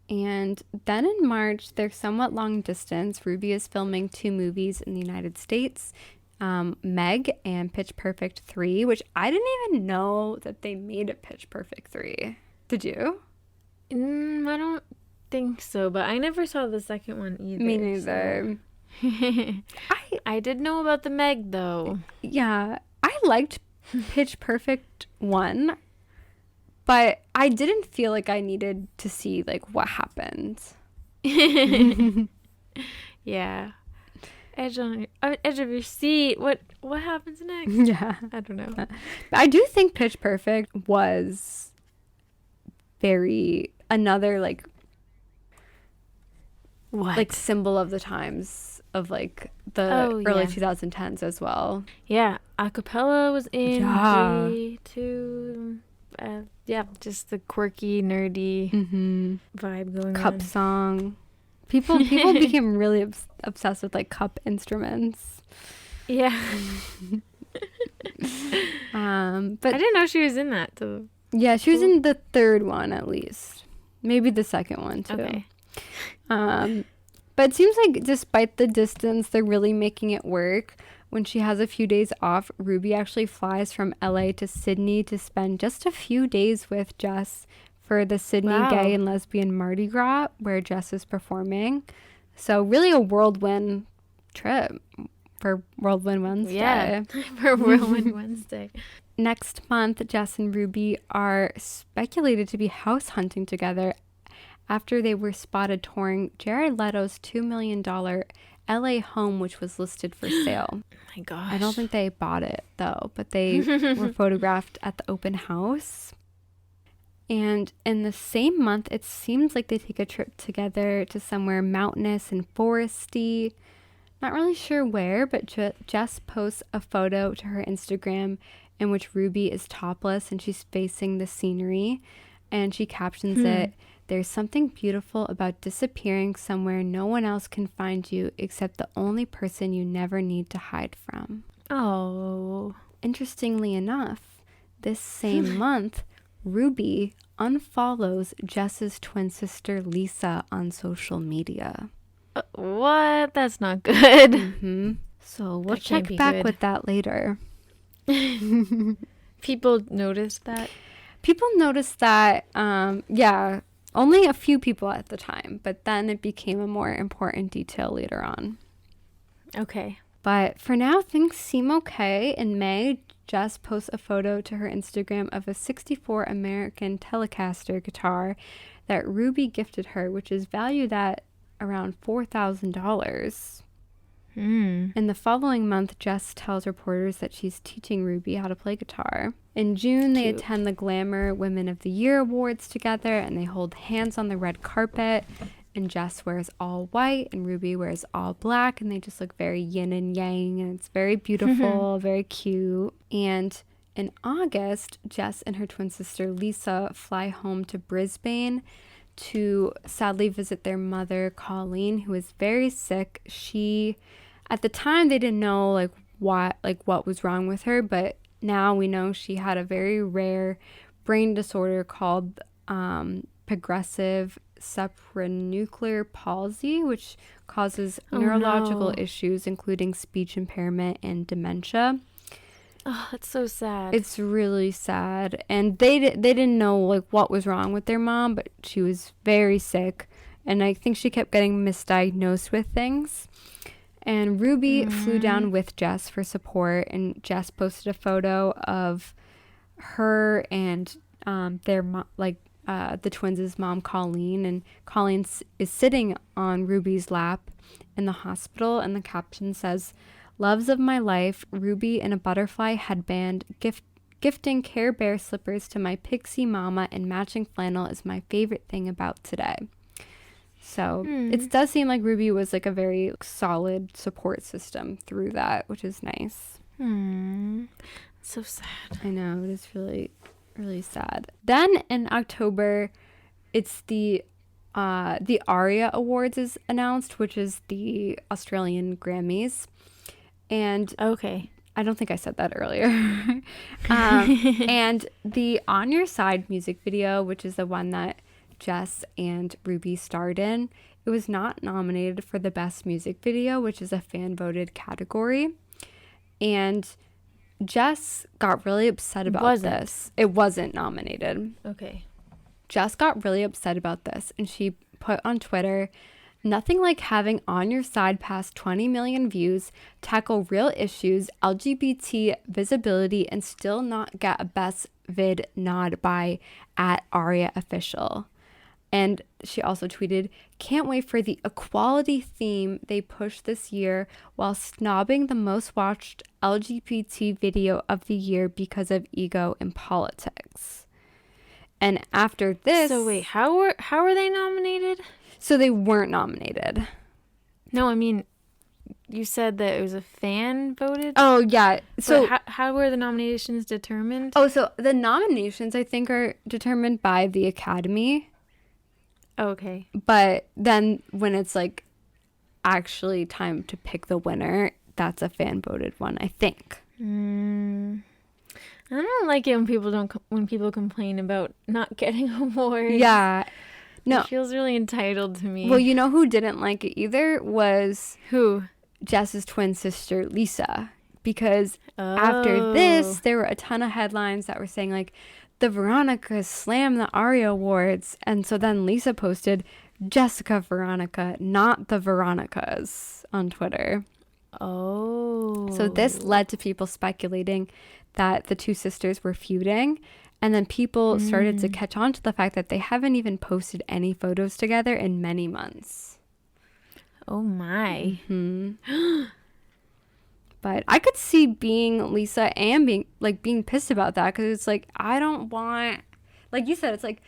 And then in March, they're somewhat long distance. Ruby is filming 2 movies in the United States. Meg and Pitch Perfect 3, which I didn't even know that they made a Pitch Perfect 3. Did you? I don't think so, but I never saw the second one either. Me neither. So. I did know about the Meg, though. Yeah, I liked Pitch Perfect 1, but I didn't feel like I needed to see, like, what happened. Yeah. Edge of your seat. What happens next? Yeah. I don't know. But I do think Pitch Perfect was another, like, what? Like, symbol of the times of, like, the early 2010s as well. Yeah. Acapella was in Yeah. too. Yeah, just the quirky, nerdy vibe going Cup on. song. People became really obsessed with, like, cup instruments. Yeah. But I didn't know she was in that, though. yeah, she was in the third one at least. Maybe the second one too. Okay. But it seems like despite the distance, they're really making it work. When she has a few days off, Ruby actually flies from LA to Sydney to spend just a few days with Jess for the Sydney Gay and Lesbian Mardi Gras, where Jess is performing. So really a whirlwind trip for Whirlwind Wednesday. Yeah, for Whirlwind Wednesday. Next month, Jess and Ruby are speculated to be house hunting together after they were spotted touring Jared Leto's $2 million LA home, which was listed for sale. Oh my gosh. I don't think they bought it, though, but they were photographed at the open house. And in the same month, it seems like they take a trip together to somewhere mountainous and foresty. Not really sure where, but Jess posts a photo to her Instagram in which Ruby is topless and she's facing the scenery. And she captions it, "There's something beautiful about disappearing somewhere no one else can find you except the only person you never need to hide from." Oh. Interestingly enough, this same month, Ruby unfollows Jess's twin sister Lisa on social media. What? That's not good. So we'll That can't check be back good. with that later. People noticed that? People noticed that, yeah, only a few people at the time, but then it became a more important detail later on. Okay. But for now, things seem okay. In May, Jess posts a photo to her Instagram of a '64 American Telecaster guitar that Ruby gifted her, which is valued at around $4,000. In the following month, Jess tells reporters that she's teaching Ruby how to play guitar. In June, they Cute. attend the Glamour Women of the Year Awards together, and they hold hands on the red carpet. And Jess wears all white, and Ruby wears all black, and they just look very yin and yang, and it's very beautiful, very cute. And in August, Jess and her twin sister Lisa fly home to Brisbane to sadly visit their mother, Colleen, who is very sick. At the time, they didn't know what was wrong with her, but now we know she had a very rare brain disorder called progressive supranuclear palsy, which causes neurological issues, including speech impairment and dementia. Oh, that's so sad. It's really sad. And they didn't know what was wrong with their mom, but she was very sick. And I think she kept getting misdiagnosed with things. And Ruby flew down with Jess for support, and Jess posted a photo of her and the twins' mom, Colleen, and Colleen is sitting on Ruby's lap in the hospital, and the caption says, "Loves of my life, Ruby in a butterfly headband, gifting Care Bear slippers to my pixie mama, and matching flannel is my favorite thing about today." So it does seem like Ruby was a very solid support system through that, which is nice. So sad. I know, it is really, really sad. Then in October, it's the ARIA Awards is announced, which is the Australian Grammys. And Okay. I don't think I said that earlier. And the On Your Side music video, which is the one that Jess and Ruby starred in, it was not nominated for the best music video, which is a fan voted category. And Jess got really upset about this. It wasn't nominated. Okay. Jess got really upset about this, and she put on Twitter, "Nothing like having On Your Side past 20 million views, tackle real issues, LGBT visibility, and still not get a best vid nod by @AriaOfficial." And she also tweeted, "Can't wait for the equality theme they push this year while snobbing the most watched LGBT video of the year because of ego in politics." And after this... So wait, how were they nominated? So they weren't nominated. No, I mean, you said that it was a fan voted? Oh, yeah. So how were the nominations determined? Oh, so the nominations, I think, are determined by the Academy. Okay. But then when it's like actually time to pick the winner, that's a fan voted one, I think. I don't like it when people complain about not getting awards. Yeah. No. It feels really entitled to me. Well, you know who didn't like it either was who? Jess's twin sister, Lisa. Because after this, there were a ton of headlines that were saying like, the Veronicas slammed the Aria Awards. And so then Lisa posted, "Jessica Veronica, not the Veronicas," on Twitter. Oh. So this led to people speculating that the two sisters were feuding. And then people started to catch on to the fact that they haven't even posted any photos together in many months. Oh my. But I could see being Lisa and being pissed about that, because it's like, I don't want, like you said, it's like,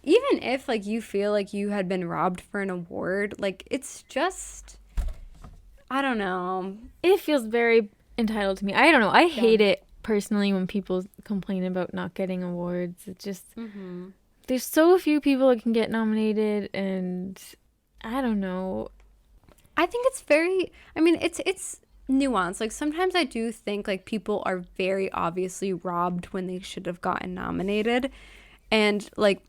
even if like you feel like you had been robbed for an award, like it's just, I don't know. It feels very entitled to me. I don't know. I hate it personally when people complain about not getting awards. It's just, there's so few people that can get nominated, and I don't know. I think it's very, I mean, it's nuanced. Like sometimes I do think like people are very obviously robbed when they should have gotten nominated, and like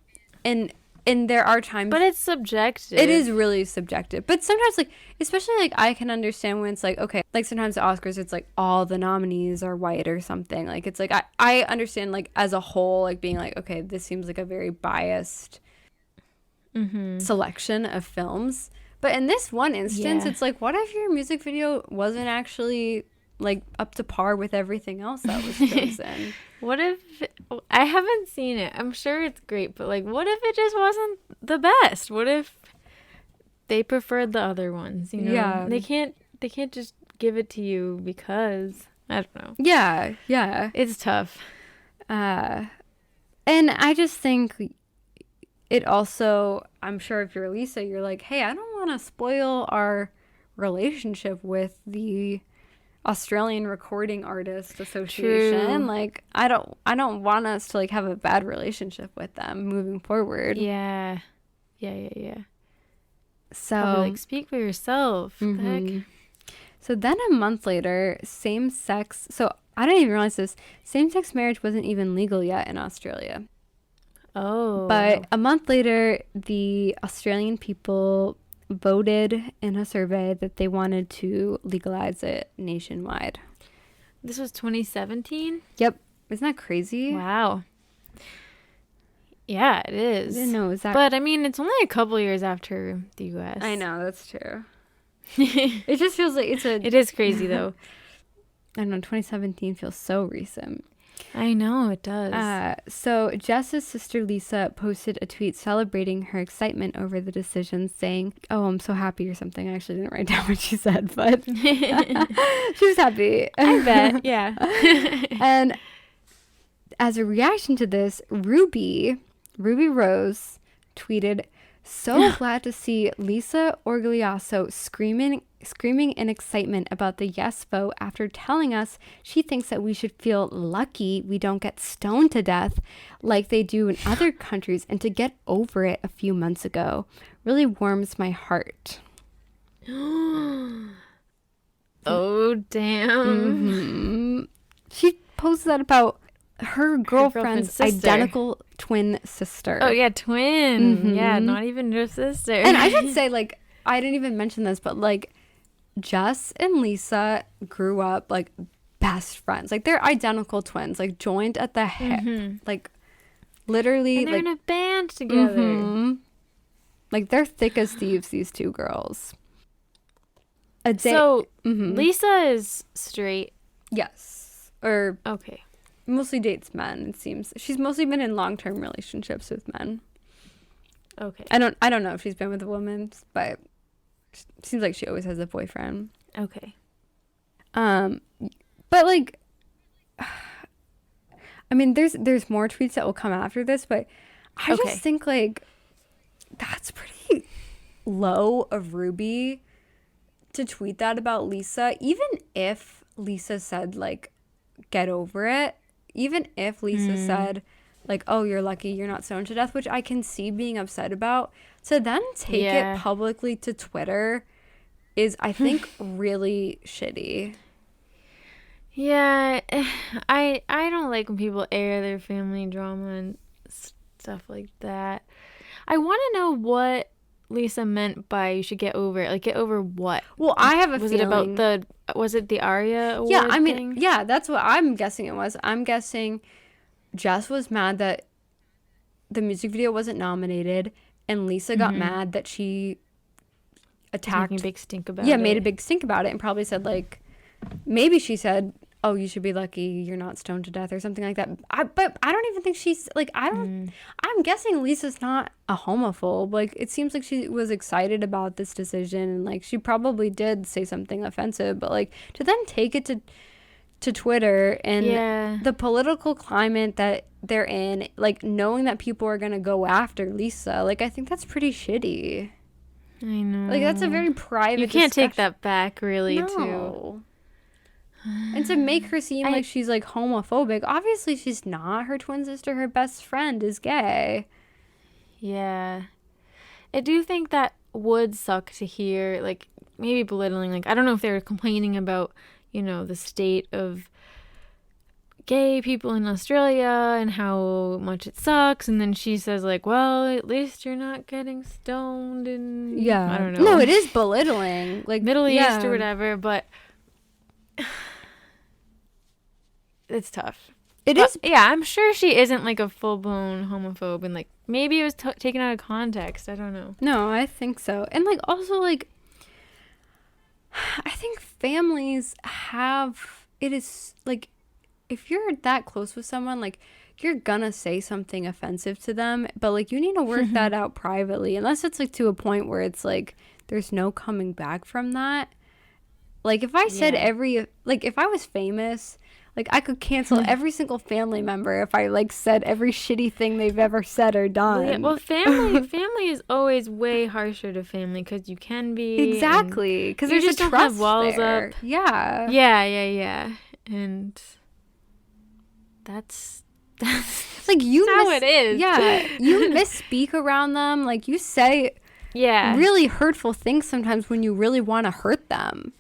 and there are times, but it's subjective. It is really subjective. But sometimes, like, especially like I can understand when it's like, okay, like sometimes the Oscars, it's like all the nominees are white or something. Like it's like I understand like as a whole, like being like, okay, this seems like a very biased selection of films. But in this one instance, it's like, what if your music video wasn't actually like up to par with everything else that was chosen? What if, I haven't seen it, I'm sure it's great, but like, what if it just wasn't the best? What if they preferred the other ones, you know? Yeah. They can't just give it to you because, I don't know. Yeah. It's tough. And I just think it also, I'm sure if you're Lisa, you're like, hey, I don't want to spoil our relationship with the Australian Recording Artists Association. True. Like, I don't want us to like have a bad relationship with them moving forward. Yeah. So Probably like, speak for yourself. What the heck? So then a month later, same-sex, so I didn't even realize this, same-sex marriage wasn't even legal yet in Australia. Oh. But a month later, the Australian people voted in a survey that they wanted to legalize it nationwide. This was 2017? Yep. Isn't that crazy? Wow. Yeah, it is. I didn't know it was that. But I mean, it's only a couple years after the US. I know, that's true. It just feels like it is crazy though. I don't know, 2017 feels so recent. I know, it does. So Jess's sister Lisa posted a tweet celebrating her excitement over the decision, saying, "Oh, I'm so happy," or something. I actually didn't write down what she said, but she was happy. I bet, yeah. And as a reaction to this, Ruby Rose tweeted, "So glad to see Lisa Orgliasso screaming in excitement about the yes vote after telling us she thinks that we should feel lucky we don't get stoned to death like they do in other countries, and to get over it a few months ago. Really warms my heart." Oh, damn. She posted that about her girlfriend's identical twin sister. Oh, yeah, twin. Yeah, not even your sister. And I should say, like, I didn't even mention this, but like, Jess and Lisa grew up like best friends. Like, they're identical twins, like joined at the hip. Like, literally, and they're like in a band together. Like, they're thick as thieves, these two girls. So Lisa is straight. Yes. Or Okay. mostly dates men, it seems. She's mostly been in long-term relationships with men. Okay. I don't know if she's been with a woman, but it seems like she always has a boyfriend. Okay. But like, I mean, there's more tweets that will come after this, but I just think like that's pretty low of Ruby to tweet that about Lisa, even if Lisa said like get over it, even if Lisa said like, oh, you're lucky you're not stoned to death, which I can see being upset about, to then take it publicly to Twitter is, I think, really shitty. Yeah, I don't like when people air their family drama and stuff like that. I want to know what Lisa meant by you should get over it. Like, get over what? Well, I have a was feeling. Was it the Aria award Yeah, I mean, thing? yeah, that's what I'm guessing it was. I'm guessing Jess was mad that the music video wasn't nominated, and Lisa got mad that she attacked. Making a big stink about it. Yeah, made a big stink about it, and probably said like, maybe she said, oh, you should be lucky you're not stoned to death or something like that. But I don't even think she's like, I'm guessing Lisa's not a homophobe. Like, it seems like she was excited about this decision, and like she probably did say something offensive, but like to then take it to Twitter and the political climate that they're in, like knowing that people are gonna go after Lisa, like I think that's pretty shitty. I know. Like, that's a very private You can't discussion. take that back, really, No. too. And to make her seem like she's like homophobic, obviously she's not. Her twin sister, her best friend, is gay. Yeah. I do think that would suck to hear, like, maybe belittling. Like, I don't know if they were complaining about, you know, the state of gay people in Australia and how much it sucks. And then she says, like, well, at least you're not getting stoned and, I don't know. No, it is belittling. Like, Middle East or whatever, but it's tough. It is. Yeah, I'm sure she isn't like a full-blown homophobe, and like maybe it was taken out of context. I don't know. No, I think so. And like also like I think families have, it is like, if you're that close with someone, like you're gonna say something offensive to them, but like you need to work that out privately, unless it's like to a point where it's like there's no coming back from that. Like if I said if I was famous, like I could cancel every single family member if I like said every shitty thing they've ever said or done. Well, family is always way harsher to family because you can be exactly, because there's just a don't trust have walls there. up. Yeah, and that's like you how it is. Yeah, you misspeak around them. Like you say really hurtful things sometimes when you really want to hurt them.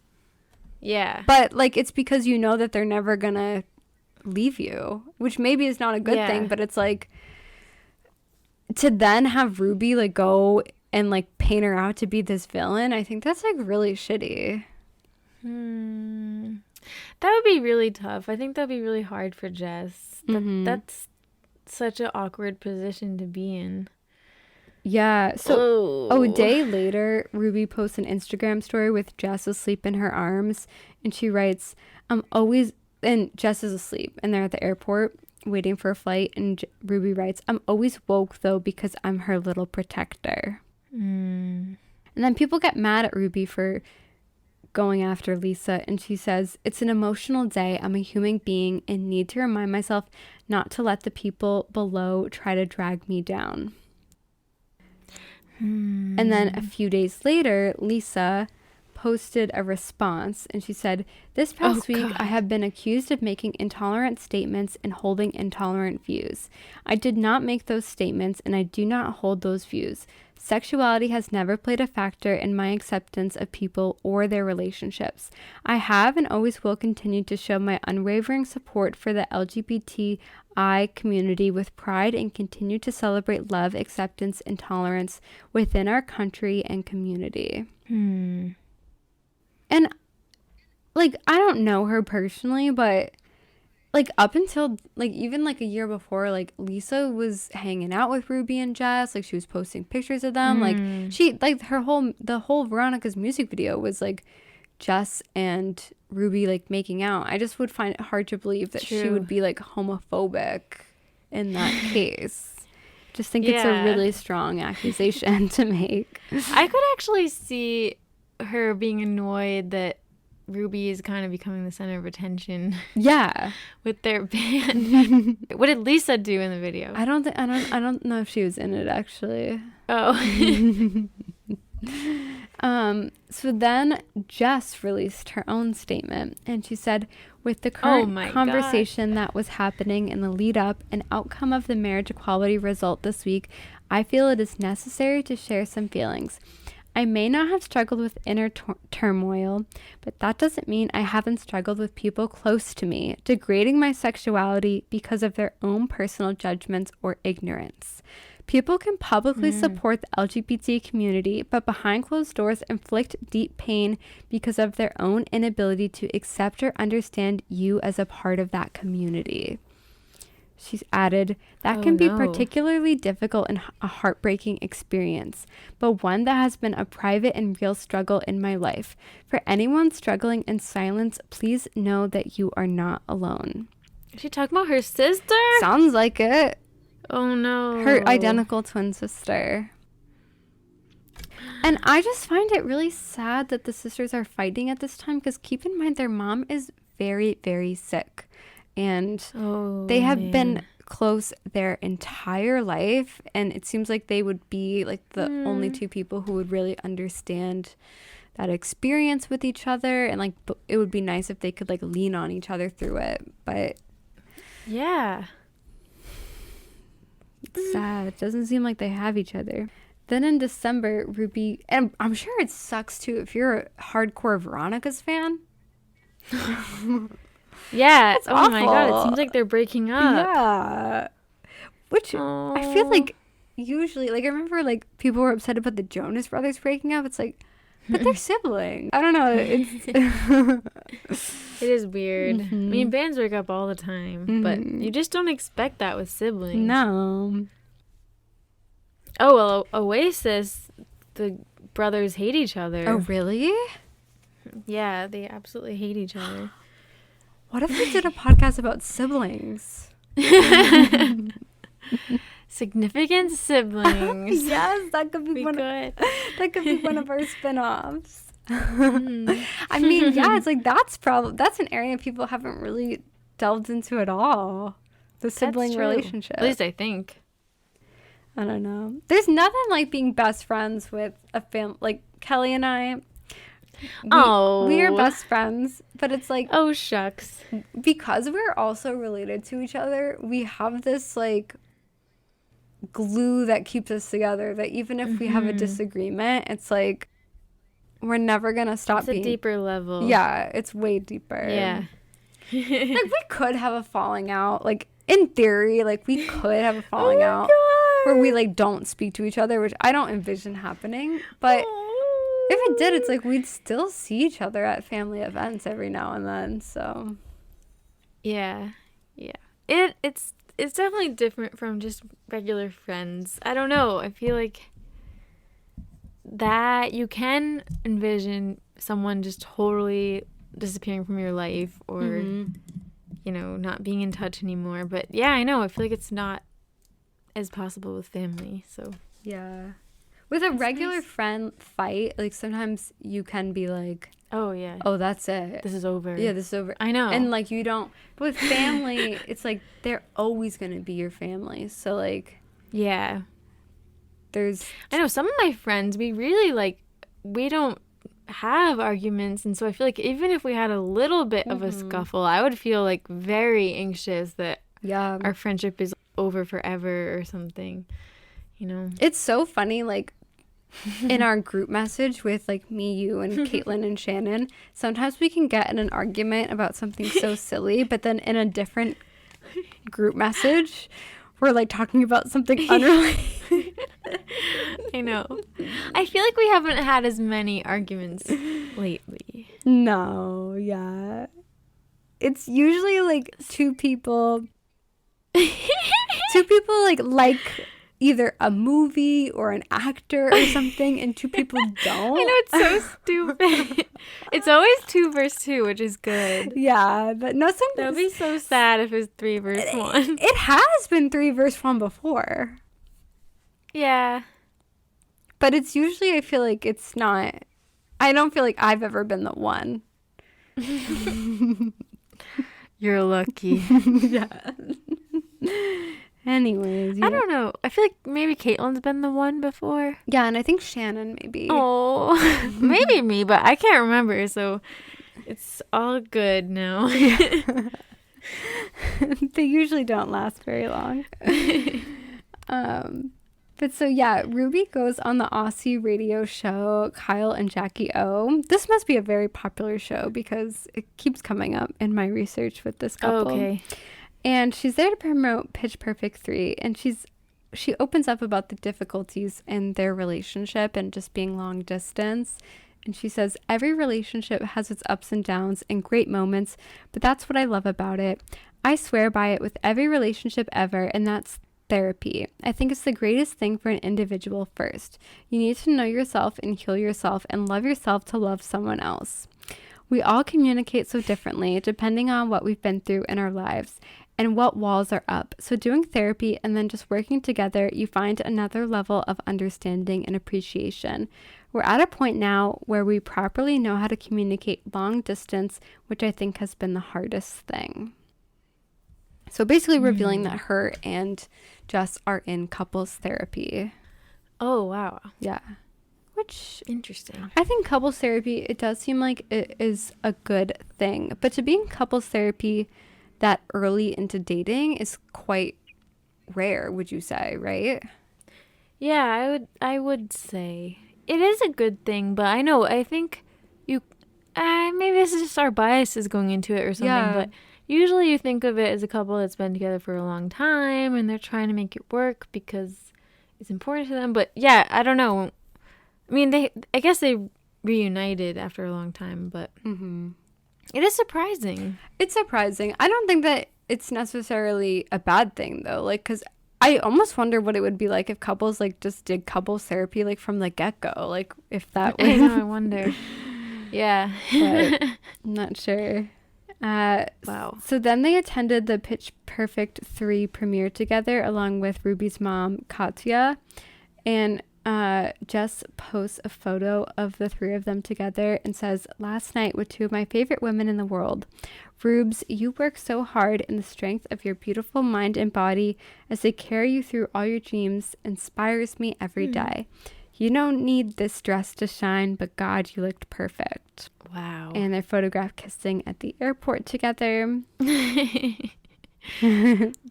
Yeah. But like it's because you know that they're never gonna leave you, which maybe is not a good thing, but it's like to then have Ruby like go and like paint her out to be this villain, I think that's like really shitty. That would be really tough. I think that'd be really hard for Jess. That's such an awkward position to be in. Yeah. So a day later, Ruby posts an Instagram story with Jess asleep in her arms, and she writes, and Jess is asleep, and they're at the airport waiting for a flight, and Ruby writes, I'm always woke though because I'm her little protector. And then people get mad at Ruby for going after Lisa, and she says, it's an emotional day. I'm a human being and need to remind myself not to let the people below try to drag me down. And then a few days later, Lisa posted a response, and she said, this past week I have been accused of making intolerant statements and holding intolerant views. I did not make those statements, and I do not hold those views. Sexuality has never played a factor in my acceptance of people or their relationships. I have and always will continue to show my unwavering support for the LGBTI community with pride and continue to celebrate love, acceptance, and tolerance within our country and community. And like, I don't know her personally, but like up until like even like a year before, like Lisa was hanging out with Ruby and Jess. Like she was posting pictures of them. Like she like the whole Veronica's music video was like Jess and Ruby like making out. I just would find it hard to believe that she would be like homophobic in that case. Just think it's a really strong accusation to make. I could actually see her being annoyed that Ruby is kind of becoming the center of attention. Yeah. With their band. What did Lisa do in the video? I don't know if she was in it actually. Oh. So then Jess released her own statement, and she said, with the current conversation that was happening in the lead up and outcome of the marriage equality result this week, I feel it is necessary to share some feelings. I may not have struggled with inner turmoil, but that doesn't mean I haven't struggled with people close to me, degrading my sexuality because of their own personal judgments or ignorance. People can publicly support the LGBT community, but behind closed doors inflict deep pain because of their own inability to accept or understand you as a part of that community. She's added, that can be particularly difficult and a heartbreaking experience, but one that has been a private and real struggle in my life. For anyone struggling in silence, please know that you are not alone. Is she talking about her sister? Sounds like it. Oh no. Her identical twin sister. And I just find it really sad that the sisters are fighting at this time, because keep in mind their mom is very, very sick. And they have been close their entire life, and it seems like they would be like the only two people who would really understand that experience with each other, and like it would be nice if they could like lean on each other through it. But yeah, it's sad. It doesn't seem like they have each other. Then in December, Ruby, and I'm sure it sucks too if you're a hardcore Veronica's fan. Yeah. That's oh awful. My God. It seems like they're breaking up. Yeah. Which I feel like usually, like I remember like people were upset about the Jonas Brothers breaking up. It's like, but they're siblings. I don't know. It is weird. I mean, bands break up all the time, but you just don't expect that with siblings. No. Oh, well, Oasis, the brothers hate each other. Oh, really? Yeah, they absolutely hate each other. What if we did a podcast about siblings? Significant siblings. Yes, that could be that could be one of our spin-offs. I mean, yeah, it's like that's an area people haven't really delved into at all. The sibling relationship. At least I think. I don't know. There's nothing like being best friends with a family. Like Kelly and I. We are best friends, but it's like, oh shucks, because we're also related to each other, we have this like glue that keeps us together, that even if we have a disagreement, it's like we're never gonna stop being a deeper level. Yeah, it's way deeper. Yeah. Like we could have a falling out, like in theory, like we could have a falling out where we like don't speak to each other, which I don't envision happening, but if it did, it's like we'd still see each other at family events every now and then. So yeah. It's definitely different from just regular friends. I don't know. I feel like that you can envision someone just totally disappearing from your life, or you know, not being in touch anymore. But yeah, I know. I feel like it's not as possible with family. So yeah. With a regular friend fight, like sometimes you can be like, oh yeah, oh that's it, this is over. Yeah, this is over. I know. And like you don't, but with family, it's like they're always gonna be your family. So like, yeah, I know some of my friends, we don't have arguments, and so I feel like even if we had a little bit of a scuffle, I would feel like very anxious that our friendship is over forever or something. You know, it's so funny, like in our group message with like me, you, and Caitlin and Shannon, sometimes we can get in an argument about something so silly, but then in a different group message we're like talking about something unrelated. I know. I feel like we haven't had as many arguments lately. No, yeah. It's usually like two people like either a movie or an actor or something, and two people don't. I know, it's so stupid. It's always 2 versus 2, which is good. Yeah, but no, sometimes That would be so sad if it was 3 versus 1. it has been 3 versus 1 before. Yeah. But it's usually, I feel like it's not, I don't feel like I've ever been the one. You're lucky. Yeah. Anyways. Yeah. I don't know. I feel like maybe Caitlin's been the one before. Yeah, and I think Shannon maybe. Oh, maybe me, but I can't remember. So it's all good now. They usually don't last very long. But so yeah, Ruby goes on the Aussie radio show Kyle and Jackie O. This must be a very popular show because it keeps coming up in my research with this couple. Okay. And she's there to promote Pitch Perfect 3, and she opens up about the difficulties in their relationship and just being long distance. And she says, every relationship has its ups and downs and great moments, but that's what I love about it. I swear by it with every relationship ever, and that's therapy. I think it's the greatest thing for an individual first. You need to know yourself and heal yourself and love yourself to love someone else. We all communicate so differently depending on what we've been through in our lives and what walls are up. So doing therapy and then just working together, you find another level of understanding and appreciation. We're at a point now where we properly know how to communicate long distance, which I think has been the hardest thing. So basically revealing that her and Jess are in couples therapy. Oh, wow. Yeah. Which, interesting. I think couples therapy, it does seem like it is a good thing. But to be in couples therapy that early into dating is quite rare, would you say, right? Yeah, I would say it is a good thing, but I think maybe this is just our biases going into it or something, Yeah. but usually you think of it as a couple that's been together for a long time and they're trying to make it work because it's important to them. But yeah, I don't know. I mean, I guess they reunited after a long time, but it is surprising. It's surprising. I don't think that it's necessarily a bad thing, though. Like, because I almost wonder what it would be like if couples, like, just did couples therapy, like, from the get-go. Like, if that was... I know, I wonder. Yeah. But I'm not sure. Wow. So then they attended the Pitch Perfect 3 premiere together along with Ruby's mom, Katya. And Jess posts a photo of the 3 of them together and says, last night with 2 of my favorite women in the world. Rubes, you work so hard, in the strength of your beautiful mind and body as they carry you through all your dreams inspires me every day. You don't need this dress to shine, but God, you looked perfect. Wow. And they're photographed kissing at the airport together.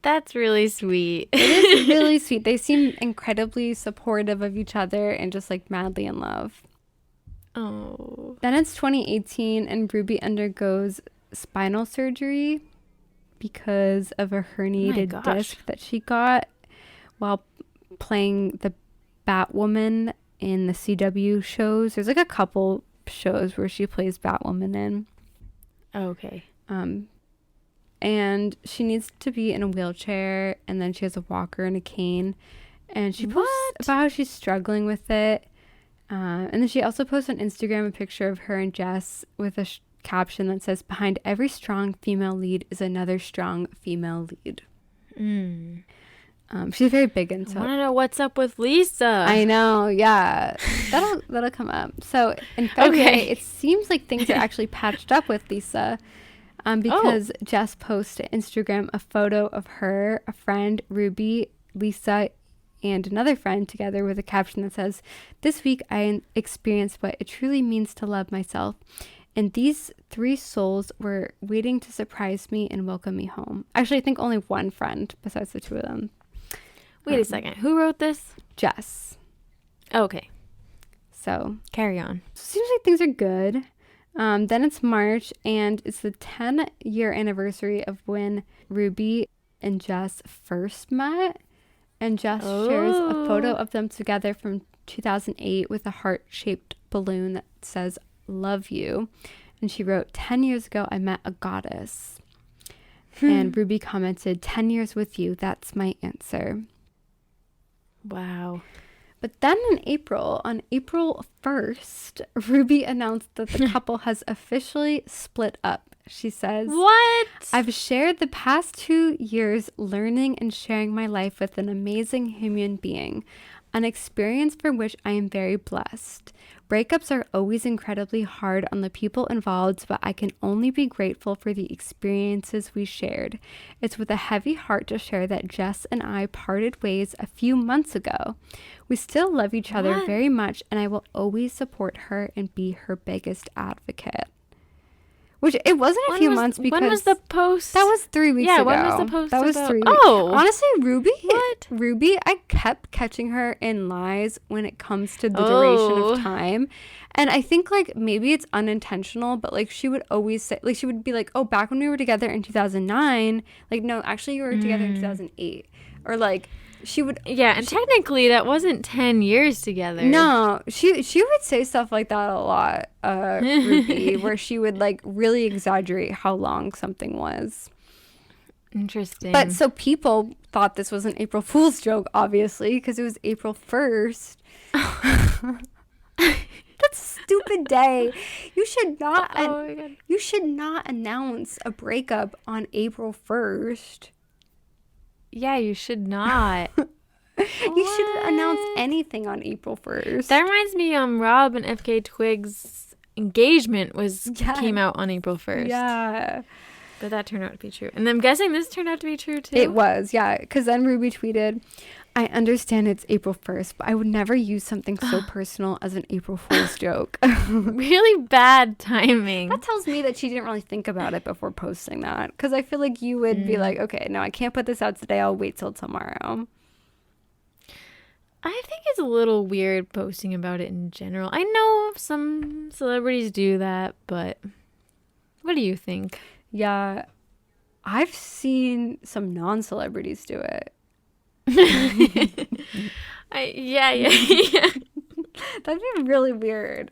That's really sweet. It is really sweet. They seem incredibly supportive of each other and just like madly in love. Oh. Then it's 2018 and Ruby undergoes spinal surgery because of a herniated disc that she got while playing the Batwoman in the CW shows. There's like a couple shows where she plays Batwoman in. Okay. And she needs to be in a wheelchair, and then she has a walker and a cane. And she posts about how she's struggling with it. And then she also posts on Instagram a picture of her and Jess with a caption that says, behind every strong female lead is another strong female lead. She's very big into I want to know what's up with Lisa. I know, yeah. That'll come up. So in February, it seems like things are actually patched up with Lisa. Because Jess posted to Instagram a photo of her, a friend, Ruby, Lisa, and another friend together with a caption that says, this week I experienced what it truly means to love myself. And these 3 souls were waiting to surprise me and welcome me home. Actually, I think only one friend besides the 2 of them. Wait a second. Who wrote this? Jess. Okay. So carry on. So it seems like things are good. Then it's March, and it's the 10-year anniversary of when Ruby and Jess first met. And Jess shares a photo of them together from 2008 with a heart-shaped balloon that says, "Love you." And she wrote, 10 years ago, I met a goddess. And Ruby commented, 10 years with you, that's my answer. Wow. But then in April, on April 1st, Ruby announced that the couple has officially split up. She says, What? I've shared the past 2 years learning and sharing my life with an amazing human being, an experience for which I am very blessed. Breakups are always incredibly hard on the people involved, but I can only be grateful for the experiences we shared. It's with a heavy heart to share that Jess and I parted ways a few months ago. We still love each other very much, and I will always support her and be her biggest advocate. Which it wasn't a few months because... When was the post? That was 3 weeks ago. Yeah, when was the post That was about? 3 weeks. Oh! Honestly, Ruby... What? Ruby, I kept catching her in lies when it comes to the duration of time. And I think, like, maybe it's unintentional, but, like, she would always say... Like, she would be like, oh, back when we were together in 2009... Like, no, actually, you were together in 2008. Or, like... She would, yeah, and technically that wasn't 10 years together. No, she would say stuff like that a lot, Ruby, where she would like really exaggerate how long something was. Interesting. But so people thought this was an April Fool's joke, obviously, because it was April 1st. That's a stupid day. You should not. Oh my God. You should not announce a breakup on April 1st. Yeah, you should not. You shouldn't announce anything on April 1st. That reminds me, Rob and FK Twig's engagement came out on April 1st. Yeah. But that turned out to be true. And I'm guessing this turned out to be true too. It was, yeah. Because then Ruby tweeted, I understand it's April 1st, but I would never use something so personal as an April Fool's joke. Really bad timing. That tells me that she didn't really think about it before posting that. Because I feel like you would be like, okay, no, I can't put this out today. I'll wait till tomorrow. I think it's a little weird posting about it in general. I know some celebrities do that, but what do you think? Yeah, I've seen some non-celebrities do it. Yeah. That'd be really weird.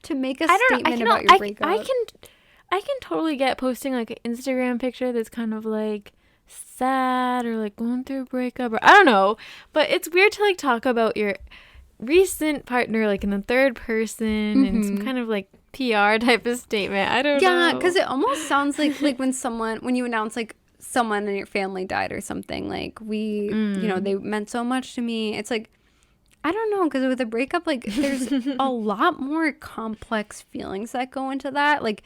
To make a statement about your breakup. I can totally get posting like an Instagram picture that's kind of like sad or like going through a breakup or I don't know, but it's weird to like talk about your recent partner like in the third person and some kind of like PR type of statement. I don't know. Yeah, because it almost sounds like when you announce like someone in your family died or something, like you know, they meant so much to me. It's like, I don't know, because with a breakup, like there's a lot more complex feelings that go into that. Like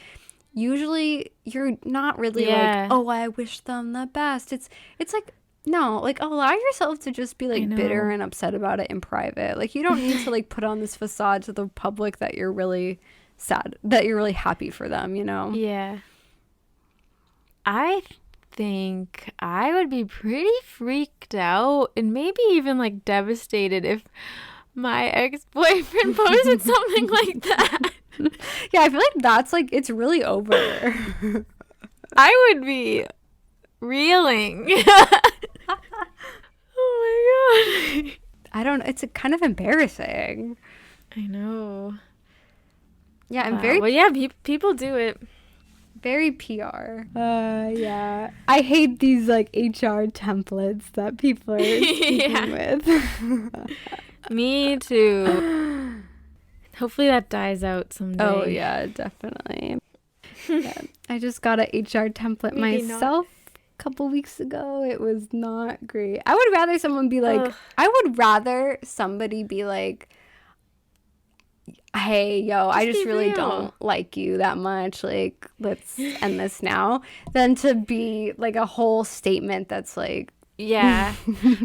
usually you're not really like, oh, I wish them the best. It's like, no, like allow yourself to just be like bitter and upset about it in private. Like you don't need to like put on this facade to the public that you're really sad, that you're really happy for them, you know? Yeah. I think I would be pretty freaked out and maybe even like devastated if my ex-boyfriend posted something like that. Yeah, I feel like that's like, it's really over. I would be reeling. Oh my God. I don't know. It's kind of embarrassing. I know. Yeah, I'm Well, yeah, people do it. Very PR. Yeah. I hate these like HR templates that people are speaking with. Me too. Hopefully that dies out someday. Oh yeah, definitely. Yeah. I just got an HR template Maybe myself a couple weeks ago. It was not great. I would rather someone be like, I would rather somebody be like, hey, yo, I just really don't like you that much. Like, let's end this now. Than to be like a whole statement that's like, yeah,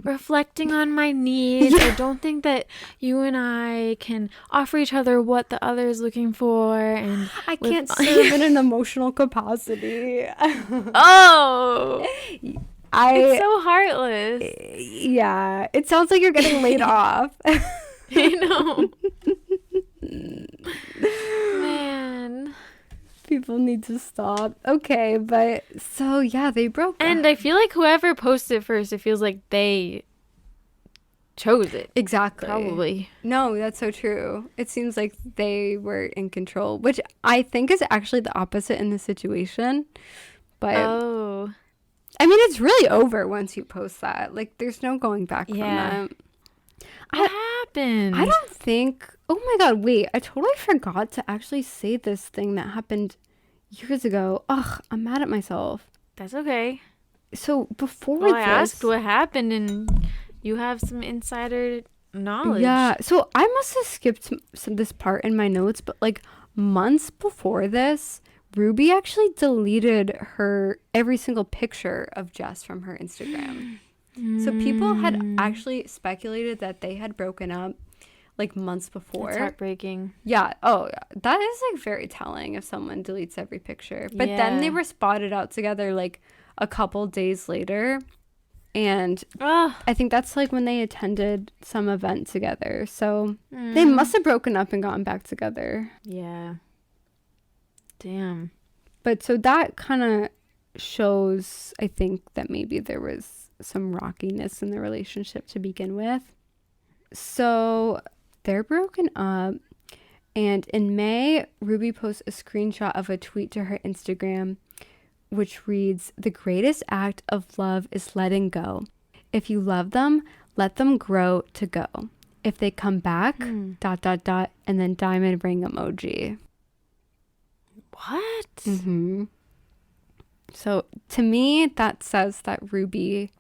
reflecting on my needs. I don't think that you and I can offer each other what the other is looking for, and I can't serve in an emotional capacity. Oh, it's so heartless. Yeah, it sounds like you're getting laid off. I know. Man, people need to stop. Okay, but so yeah, they broke up. And I feel like whoever posted first, it feels like they chose it. Exactly. Probably. No, that's so true. It seems like they were in control, which I think is actually the opposite in this situation. But Oh. I mean, it's really over once you post that. Like, there's no going back from that. What happened? I don't think. Oh my God, wait. I totally forgot to actually say this thing that happened years ago. Ugh, I'm mad at myself. That's okay. So before Well, this. I asked what happened, and you have some insider knowledge. Yeah. So I must have skipped this part in my notes, but like months before this, Ruby actually deleted her every single picture of Jess from her Instagram. So people had actually speculated that they had broken up like months before. It's heartbreaking. Yeah. Oh, that is like very telling if someone deletes every picture. But then they were spotted out together like a couple days later. And I think that's like when they attended some event together. So they must have broken up and gotten back together. Yeah. Damn. But so that kind of shows, I think, that maybe there was some rockiness in the relationship to begin with. So they're broken up. And in May, Ruby posts a screenshot of a tweet to her Instagram, which reads, "The greatest act of love is letting go. If you love them, let them grow to go. If they come back, ... and then diamond ring emoji." What? Mm-hmm. So to me, that says that Ruby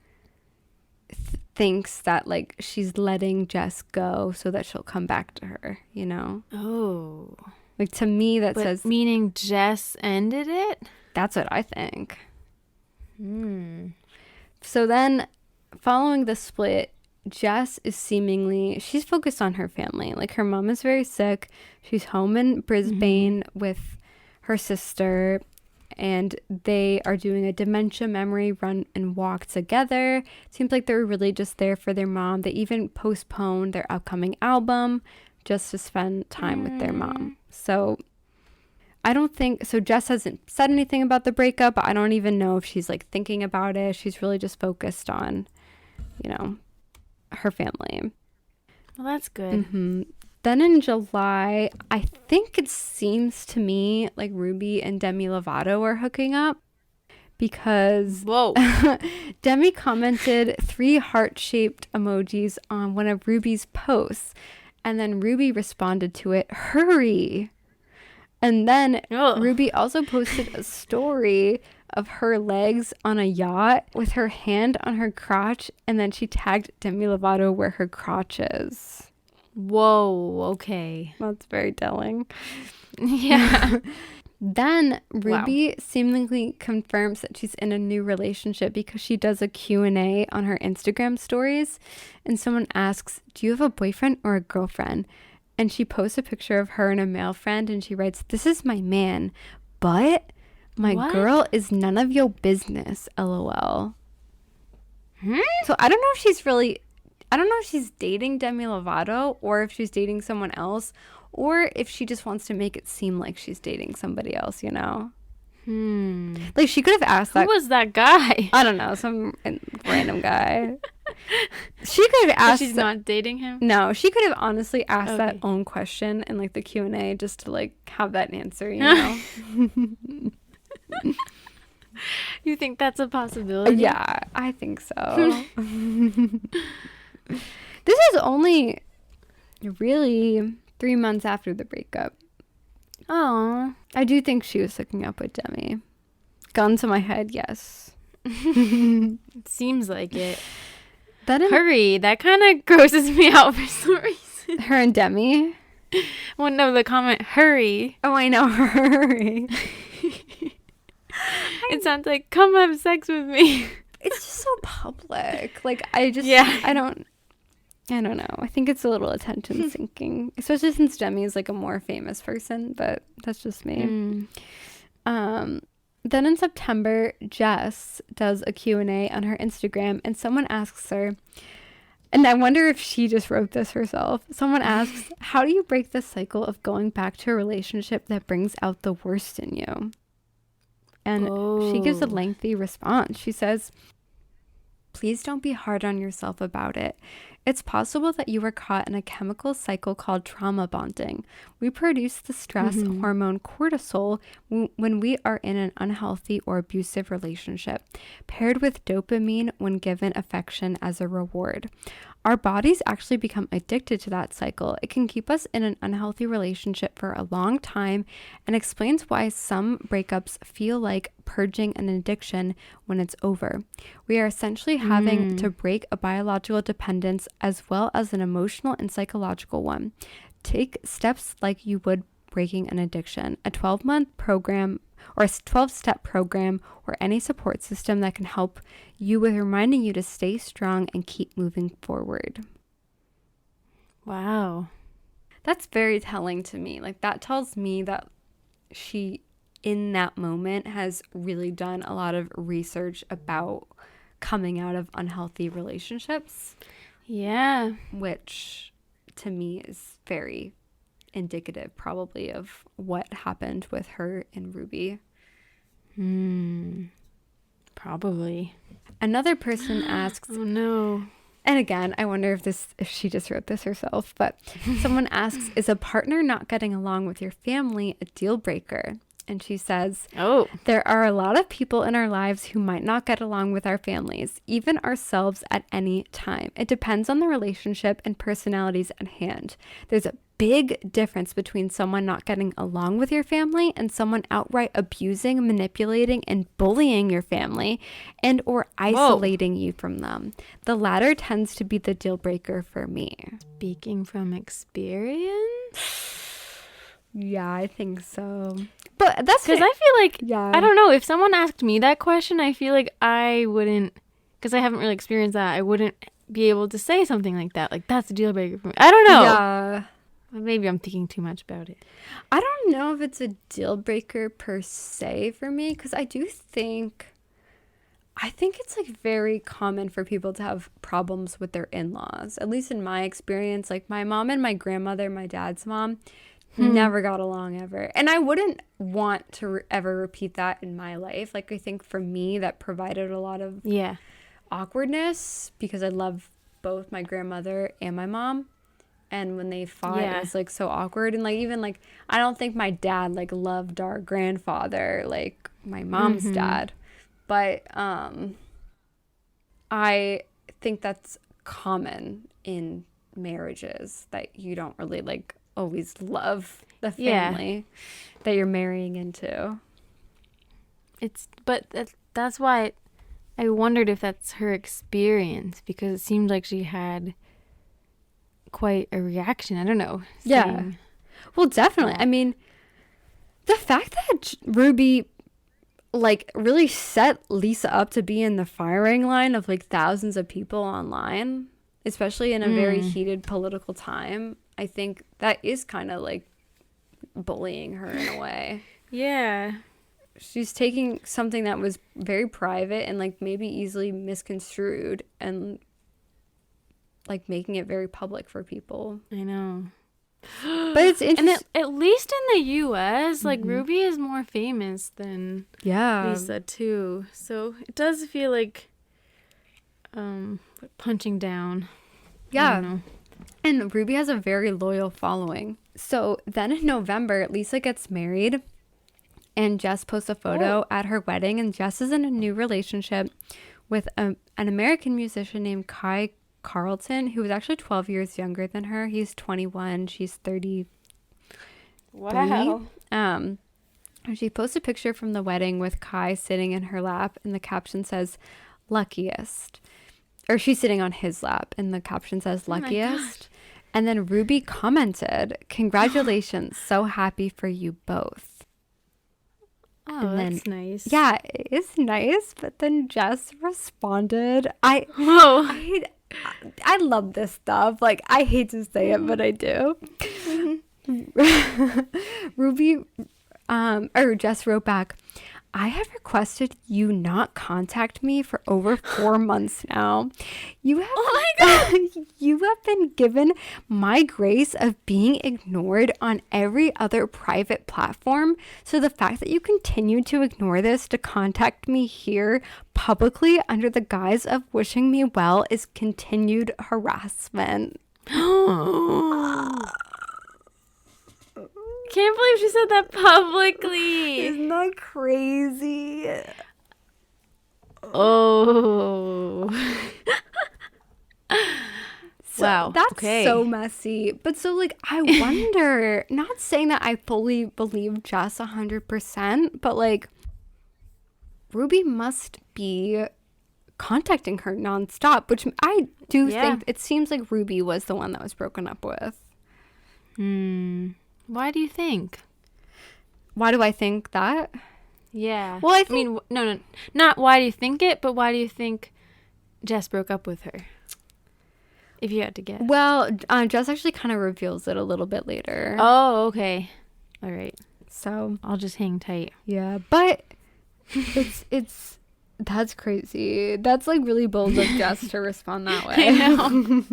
thinks that like she's letting Jess go so that she'll come back to her, you know? Oh. Like to me, that says... Meaning Jess ended it? That's what I think. So then, following the split, Jess is she's focused on her family. Like her mom is very sick. She's home in Brisbane with her sister, and they are doing a dementia memory run and walk together. Seems like they're really just there for their mom. They even postponed their upcoming album just to spend time with their mom. So I don't think so. Jess hasn't said anything about the breakup, but I don't even know if she's like thinking about it. She's really just focused on, you know, her family. Well, that's good. Then in July, I think it seems to me like Ruby and Demi Lovato are hooking up because Demi commented 3 heart-shaped emojis on one of Ruby's posts, and then Ruby responded to it, "Hurry." And then Ruby also posted a story of her legs on a yacht with her hand on her crotch, and then she tagged Demi Lovato where her crotch is. Whoa, okay. That's very telling. Yeah. Then Ruby seemingly confirms that she's in a new relationship because she does a Q&A on her Instagram stories, and someone asks, "Do you have a boyfriend or a girlfriend?" And she posts a picture of her and a male friend, and she writes, "This is my man, but my girl is none of your business, LOL." So I don't know if she's dating Demi Lovato, or if she's dating someone else, or if she just wants to make it seem like she's dating somebody else, you know? Like, she could have asked that. Who was that guy? I don't know, some random guy. She could have asked. She's not dating him? No, she could have honestly asked that own question in, like, the Q&A just to, like, have that answer, you know? You think that's a possibility? Yeah, I think so. This is only really 3 months after the breakup. Oh, I do think she was hooking up with Demi. Gun to my head, yes. it seems like it. Hurry, that kind of grosses me out for some reason. Her and Demi? Well, no, the comment, hurry. Oh, I know, hurry. It sounds like, come have sex with me. It's just so public. Like, I don't know. I think it's a little attention sinking, especially since Demi is like a more famous person, but that's just me. Then in September, Jess does a Q&A on her Instagram, and someone asks her, and I wonder if she just wrote this herself. Someone asks, "How do you break the cycle of going back to a relationship that brings out the worst in you?" And she gives a lengthy response. She says, please don't be hard on yourself about it. It's possible that you were caught in a chemical cycle called trauma bonding. We produce the stress hormone cortisol when we are in an unhealthy or abusive relationship, paired with dopamine when given affection as a reward. Our bodies actually become addicted to that cycle. It can keep us in an unhealthy relationship for a long time and explains why some breakups feel like purging an addiction when it's over. We are essentially having to break a biological dependence as well as an emotional and psychological one. Take steps like you would breaking an addiction. A 12-month program or a 12-step program or any support system that can help you with reminding you to stay strong and keep moving forward. Wow. That's very telling to me. Like, that tells me that she, in that moment, has really done a lot of research about coming out of unhealthy relationships. Yeah. Which, to me, is very indicative probably of what happened with her and Ruby. Probably. Another person asks, oh no. And again, I wonder if she just wrote this herself, but someone asks, is a partner not getting along with your family a deal breaker? And she says, there are a lot of people in our lives who might not get along with our families, even ourselves at any time. It depends on the relationship and personalities at hand. There's a big difference between someone not getting along with your family and someone outright abusing, manipulating, and bullying your family and or isolating you from them. The latter tends to be the deal breaker for me. Speaking from experience? Yeah, I think so. But that's because I feel like, I don't know, if someone asked me that question, I feel like I wouldn't, because I haven't really experienced that, I wouldn't be able to say something like that. Like, that's a deal breaker for me. I don't know. Yeah. Maybe I'm thinking too much about it. I don't know if it's a deal breaker per se for me, because I think it's like very common for people to have problems with their in-laws. At least in my experience, like my mom and my grandmother, my dad's mom, never got along ever. And I wouldn't want to ever repeat that in my life. Like, I think for me, that provided a lot of awkwardness because I love both my grandmother and my mom. And when they fought, it was like so awkward. And like, even like, I don't think my dad like loved our grandfather, like my mom's dad. But I think that's common in marriages, that you don't really like always love the family that you're marrying into. But that's why I wondered if that's her experience, because it seemed like she had quite a reaction. I don't know. Well, definitely. I mean, the fact that Ruby like really set Lisa up to be in the firing line of like thousands of people online, especially in a very heated political time, I think that is kind of like bullying her in a way. Yeah. She's taking something that was very private and like maybe easily misconstrued and like making it very public for people. I know. But it's interesting. And at least in the US, like Ruby is more famous than Lisa too. So it does feel like punching down. Yeah. I don't know. And Ruby has a very loyal following. So then in November, Lisa gets married and Jess posts a photo at her wedding, and Jess is in a new relationship with an American musician named Kai Carlton, who was actually 12 years younger than her. He's 21. She's 30. Wow. She posts a picture from the wedding with Kai sitting in her lap, and the caption says, luckiest. Or she's sitting on his lap, and the caption says, luckiest. And then Ruby commented, congratulations, so happy for you both. Oh, and that's nice. Yeah, it is nice. But then Jess responded, I love this stuff. Like, I hate to say it, but I do. Ruby, or Jess wrote back, I have requested you not contact me for over 4 months now. You have, Oh my God. you have been given my grace of being ignored on every other private platform. So the fact that you continue to ignore this to contact me here publicly under the guise of wishing me well is continued harassment. Can't believe she said that publicly. Isn't that crazy? Oh. So wow. That's okay. so messy. But so, like, I wonder, not saying that I fully believe Jess 100%, but like, Ruby must be contacting her nonstop, which I do think it seems like Ruby was the one that was broken up with. Why do you think? Why do I think that? Yeah. Well, I mean, no, not why do you think it, but why do you think Jess broke up with her? If you had to guess. Well, Jess actually kind of reveals it a little bit later. Oh, okay. All right. So I'll just hang tight. yeah, but it's that's crazy. That's like really bold of Jess to respond that way. I know.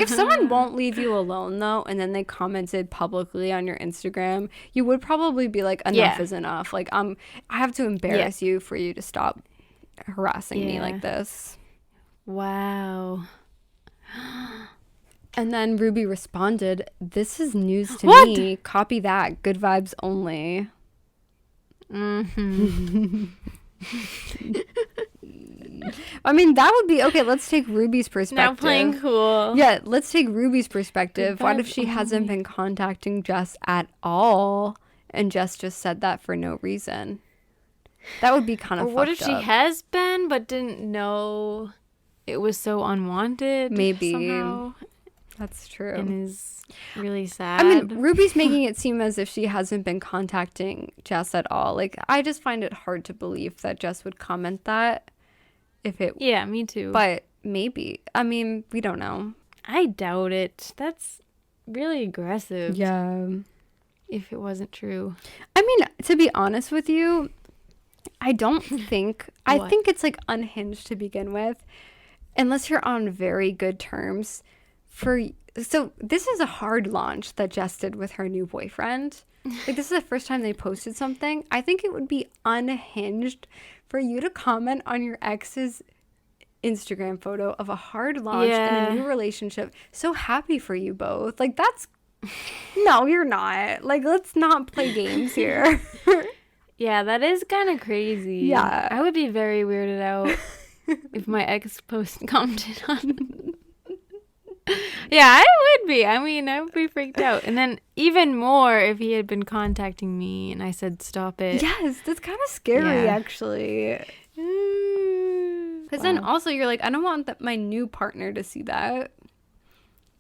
If someone won't leave you alone though, and then they commented publicly on your Instagram, you would probably be like, enough is enough. Like, I have to embarrass you for you to stop harassing me like this. Wow. And then Ruby responded, "This is news to What? me. Copy that. Good vibes only." I mean, that would be okay. Let's take Ruby's perspective. Now playing cool. Yeah, let's take Ruby's perspective. Good What if vibes she hasn't only. been contacting Jess at all, and Jess just said that for no reason? That would be kind of Or what if fucked she up. has been but didn't know it was so unwanted? Maybe. Somehow, That's true. and is really sad. I mean, Ruby's making it seem as if she hasn't been contacting Jess at all. Like, I just find it hard to believe that Jess would comment that if it... yeah, me too. But maybe. I mean, we don't know. I doubt it. That's really aggressive. Yeah. If it wasn't true. I mean, to be honest with you, I don't think... I What? think it's, like, unhinged to begin with. Unless you're on very good terms. So this is a hard launch that Jess did with her new boyfriend. Like, this is the first time they posted something. I think it would be unhinged for you to comment on your ex's Instagram photo of a hard launch in a new relationship. So happy for you both. Like, that's... No, you're not. Like, let's not play games here. Yeah, that is kind of crazy. Yeah. I would be very weirded out if my ex commented on. Yeah, I would be. I mean, I would be freaked out. And then even more if he had been contacting me and I said, stop it. Yes, that's kind of scary, Yeah. actually. Because then also you're like, I don't want my new partner to see that.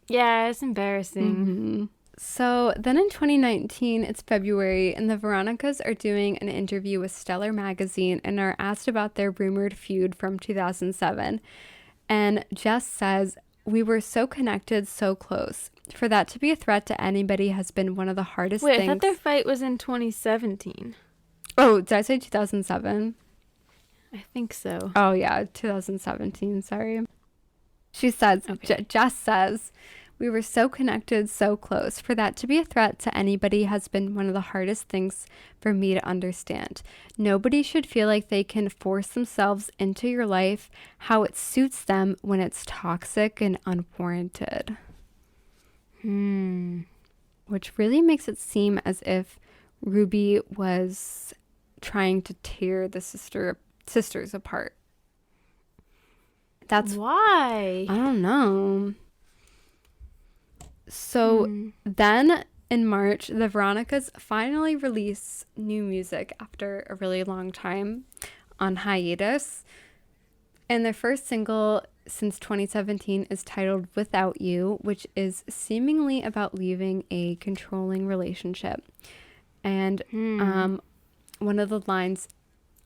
Yeah, it's embarrassing. So then in 2019, it's February, and the Veronicas are doing an interview with Stellar Magazine and are asked about their rumored feud from 2007. And Jess says, "We were so connected, so close. For that to be a threat to anybody has been one of the hardest Wait, things." I thought their fight was in 2017. Oh, did I say 2007? I think so. Oh, yeah, 2017, sorry. She says, Okay. Jess says, "We were so connected, so close. For that to be a threat to anybody has been one of the hardest things for me to understand. Nobody should feel like they can force themselves into your life how it suits them when it's toxic and unwarranted." Which really makes it seem as if Ruby was trying to tear the sisters apart. That's Why? I don't know. So then in March, the Veronicas finally release new music after a really long time on hiatus. And their first single since 2017 is titled "Without You," which is seemingly about leaving a controlling relationship. And one of the lines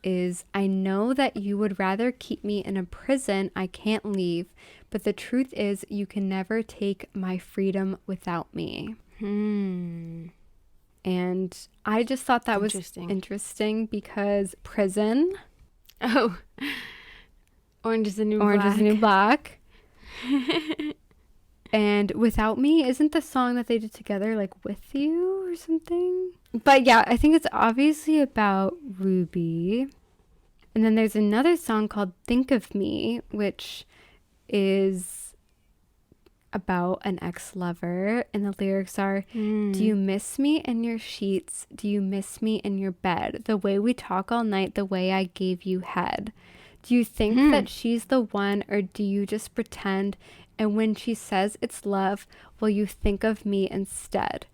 is, "I know that you would rather keep me in a prison I can't leave, but the truth is you can never take my freedom without me." And And I just thought that was interesting because prison. Oh, Orange is the New Orange Black. is the New Black. And Without Me isn't the song that they did together, like With You or something. But yeah, I think it's obviously about Ruby. And then there's another song called Think of Me, which is about an ex-lover. And the lyrics are, do you miss me in your sheets? Do you miss me in your bed? The way we talk all night, the way I gave you head. Do you think that she's the one, or do you just pretend? And when she says it's love, will you think of me instead?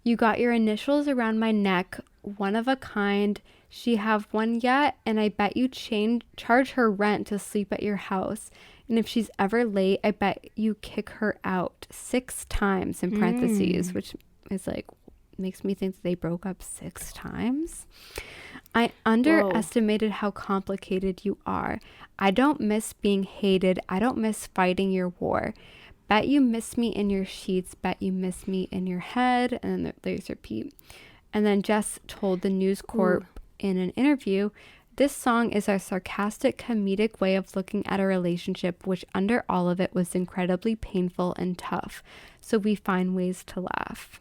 You got your initials around my neck, one of a kind. She have one yet, and I bet you charge her rent to sleep at your house. And if she's ever late, I bet you kick her out 6 times in parentheses, which is like, makes me think that they broke up 6 times. I underestimated how complicated you are. I don't miss being hated. I don't miss fighting your war. Bet you miss me in your sheets. Bet you miss me in your head. And then there's repeat. And then Jess told the News Corp in an interview, this song is a sarcastic, comedic way of looking at a relationship, which under all of it was incredibly painful and tough. So we find ways to laugh.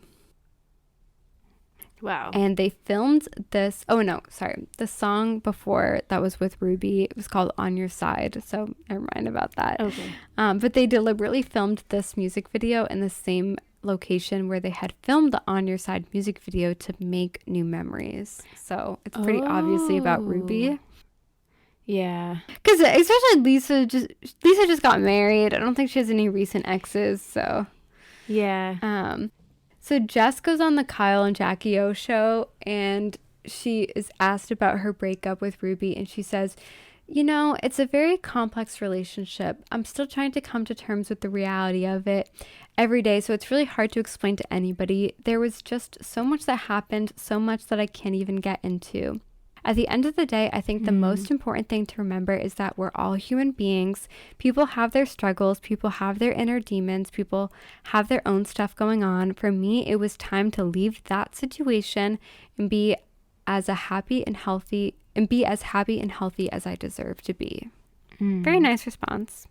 Wow. And they filmed this. Oh, no, sorry. The song before that was with Ruby, it was called On Your Side. So never mind about that. Okay. But they deliberately filmed this music video in the same location where they had filmed the On Your Side music video to make new memories. So it's pretty obviously about Ruby. Yeah. Because especially Lisa just got married. I don't think she has any recent exes. So yeah. So Jess goes on the Kyle and Jackie O show, and she is asked about her breakup with Ruby, and she says, you know, it's a very complex relationship. I'm still trying to come to terms with the reality of it every day, so it's really hard to explain to anybody. There was just so much that happened, so much that I can't even get into. At the end of the day, I think the most important thing to remember is that we're all human beings. People have their struggles. People have their inner demons. People have their own stuff going on. For me, it was time to leave that situation and be as happy and healthy as I deserve to be. Very nice response.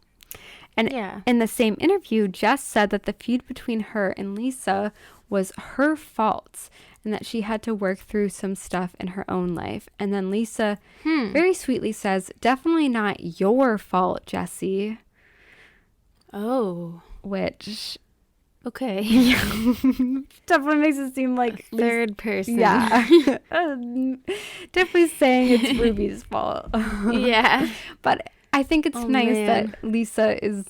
And in the same interview, Jess said that the feud between her and Lisa was her fault and that she had to work through some stuff in her own life. And then Lisa very sweetly says, definitely not your fault, Jessie. Oh. Which... okay. Definitely makes it seem like... Third person. Yeah. Definitely saying it's Ruby's fault. Yeah. But I think it's nice that Lisa is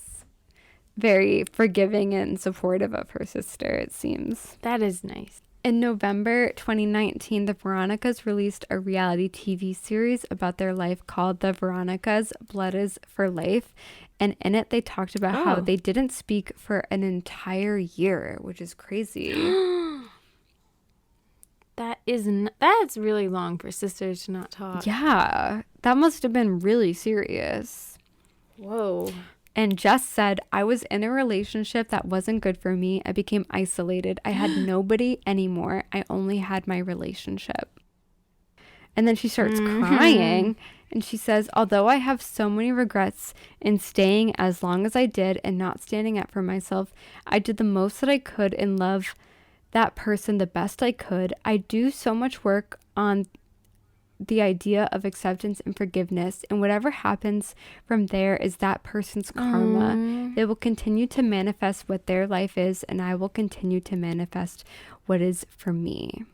very forgiving and supportive of her sister, it seems. That is nice. In November 2019, the Veronicas released a reality TV series about their life called The Veronicas Blood is for Life. And in it, they talked about how they didn't speak for an entire year, which is crazy. That's really long for sisters to not talk. Yeah, that must have been really serious. Whoa. And Jess said, I was in a relationship that wasn't good for me. I became isolated. I had nobody anymore. I only had my relationship. And then she starts crying. And she says, although I have so many regrets in staying as long as I did and not standing up for myself, I did the most that I could and love that person the best I could. I do so much work on the idea of acceptance and forgiveness, and whatever happens from there is that person's karma. They will continue to manifest what their life is, and I will continue to manifest what is for me.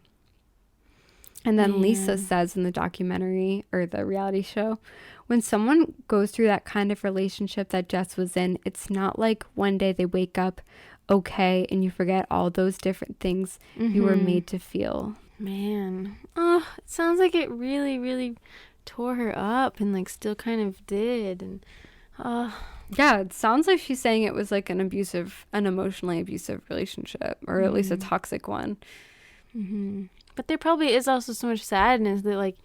And then Lisa says in the documentary or the reality show, when someone goes through that kind of relationship that Jess was in, it's not like one day they wake up okay and you forget all those different things you were made to feel. Man. Oh, it sounds like it really, really tore her up and like still kind of did. And yeah, it sounds like she's saying it was like an emotionally abusive relationship, or at least a toxic one. But there probably is also so much sadness that like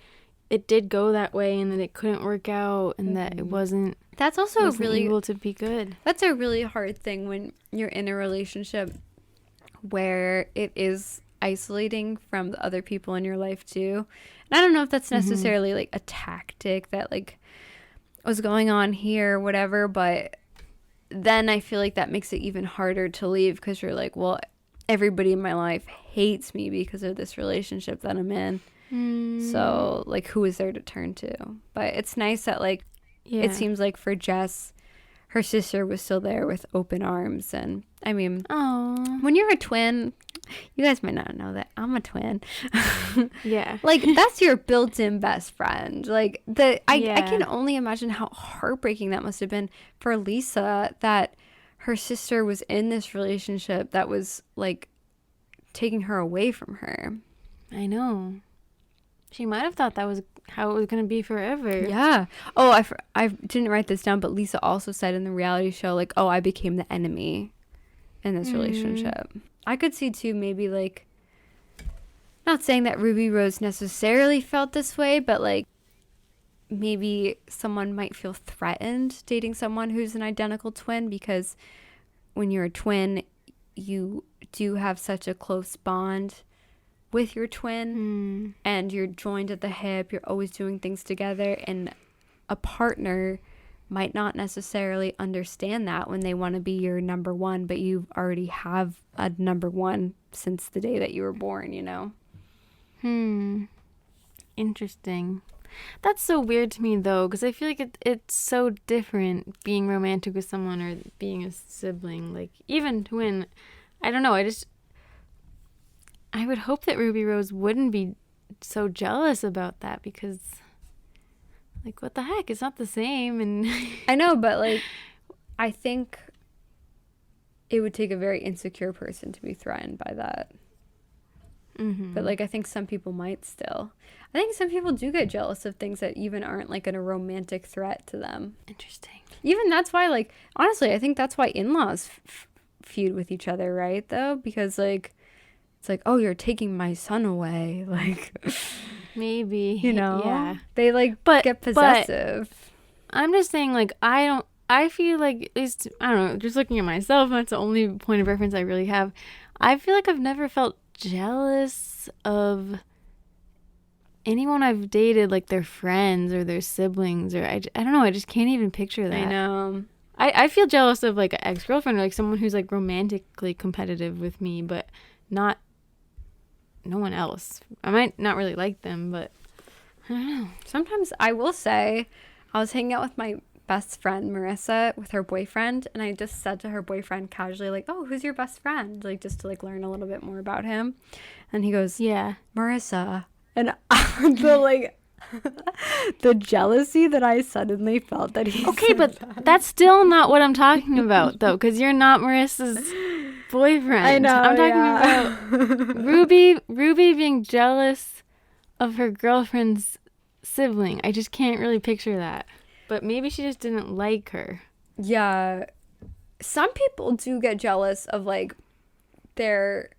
it did go that way and that it couldn't work out and that it wasn't really able to be good. That's a really hard thing when you're in a relationship where it is isolating from the other people in your life too. And I don't know if that's necessarily like a tactic that like was going on here or whatever, but then I feel like that makes it even harder to leave because you're like, well, everybody in my life hates me because of this relationship that I'm in. So like, who is there to turn to? But it's nice that like it seems like for Jess, her sister was still there with open arms. And I mean, when you're a twin, you guys might not know that I'm a twin. Yeah. Like, that's your built-in best friend. Like, I can only imagine how heartbreaking that must have been for Lisa, that her sister was in this relationship that was, like, taking her away from her. I know. She might have thought that was how it was going to be forever. Yeah. Oh, I didn't write this down, but Lisa also said in the reality show, like, oh, I became the enemy in this relationship. I could see, too, maybe, like, not saying that Ruby Rose necessarily felt this way, but, like, maybe someone might feel threatened dating someone who's an identical twin, because when you're a twin, you do have such a close bond with your twin, and you're joined at the hip, you're always doing things together, and a partner might not necessarily understand that when they want to be your number one, but you already have a number one since the day that you were born, you know? Interesting. That's so weird to me, though, because I feel like it's so different being romantic with someone or being a sibling. Like, even twin, I don't know, I would hope that Ruby Rose wouldn't be so jealous about that, because, like, what the heck? It's not the same. And I know, but, like, I think it would take a very insecure person to be threatened by that. But, like, I think some people might still. I think some people do get jealous of things that even aren't, like, a romantic threat to them. Interesting. Even that's why, like, honestly, I think that's why in-laws feud with each other, right, though? Because, like, it's like, oh, you're taking my son away. Like, maybe. You know? Yeah. They, like, get possessive. I'm just saying, like, I feel like, at least, I don't know, just looking at myself, that's the only point of reference I really have. I feel like I've never felt jealous of anyone I've dated, like their friends or their siblings, or I don't know, I just can't even picture that. I know. I feel jealous of, like, an ex-girlfriend or, like, someone who's, like, romantically competitive with me, but no one else. I might not really like them, but I don't know. Sometimes I will say, I was hanging out with my best friend Marissa with her boyfriend, and I just said to her boyfriend casually, like, oh, who's your best friend, like, just to, like, learn a little bit more about him. And he goes, yeah, Marissa. And the jealousy that I suddenly felt that he okay, but that's still not what I'm talking about, though, because you're not Marissa's boyfriend. I know. I'm talking about Ruby being jealous of her girlfriend's sibling. I just can't really picture that. But maybe she just didn't like her. Yeah. Some people do get jealous of, like, their,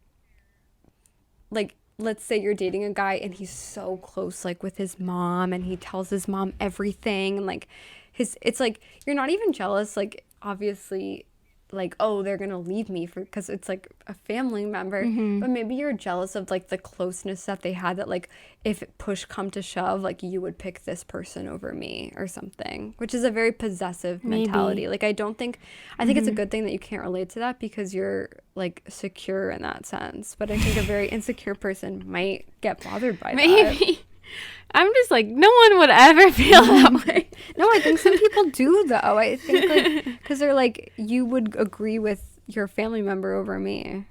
like, let's say you're dating a guy and he's so close, like, with his mom, and he tells his mom everything, and, like, it's like, you're not even jealous, like, obviously, like, oh, they're gonna leave me because it's, like, a family member, but maybe you're jealous of, like, the closeness that they had, that, like, if push come to shove, like, you would pick this person over me or something, which is a very possessive mentality. Like, I think it's a good thing that you can't relate to that because you're, like, secure in that sense, but I think a very insecure person might get bothered by that. Maybe. I'm just like, no one would ever feel that way. No, I think some people do, though. I think, like, because they're like, you would agree with your family member over me.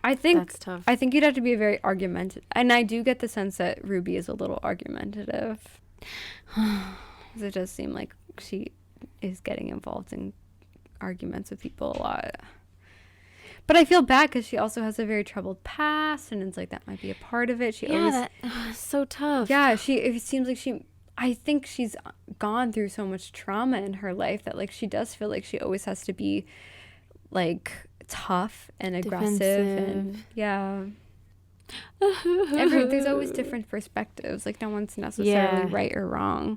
I think that's tough. I think you'd have to be a very argumentative, and I do get the sense that Ruby is a little argumentative. Because it does seem like she is getting involved in arguments with people a lot. But I feel bad because she also has a very troubled past, and it's like that might be a part of it. That's so tough. Yeah, it seems like I think she's gone through so much trauma in her life that, like, she does feel like she always has to be, like, tough and aggressive. And yeah. There's always different perspectives. Like, no one's necessarily right or wrong.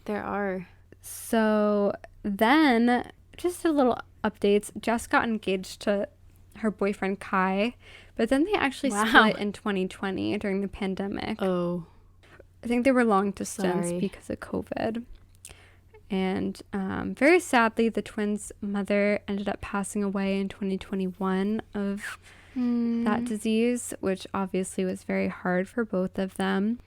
There are. So then, just a little updates. Jess got engaged to her boyfriend Kai, but then they actually Wow. split in 2020 during the pandemic. Oh. I think they were long distance Sorry. because of COVID. And very sadly, the twins' mother ended up passing away in 2021 of that disease, which obviously was very hard for both of them.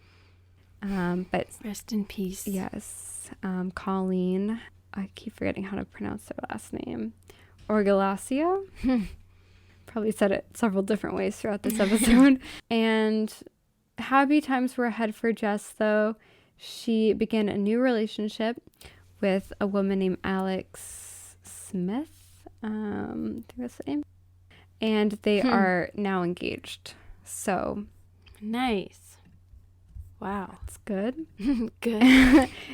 But Rest in peace. yes, Colleen, I keep forgetting how to pronounce her last name, Origliasso. Probably said it several different ways throughout this episode. And happy times were ahead for Jess, though. She began a new relationship with a woman named Alex Smith. I think that's the name. And they are now engaged. So Nice. Wow. it's good. Good.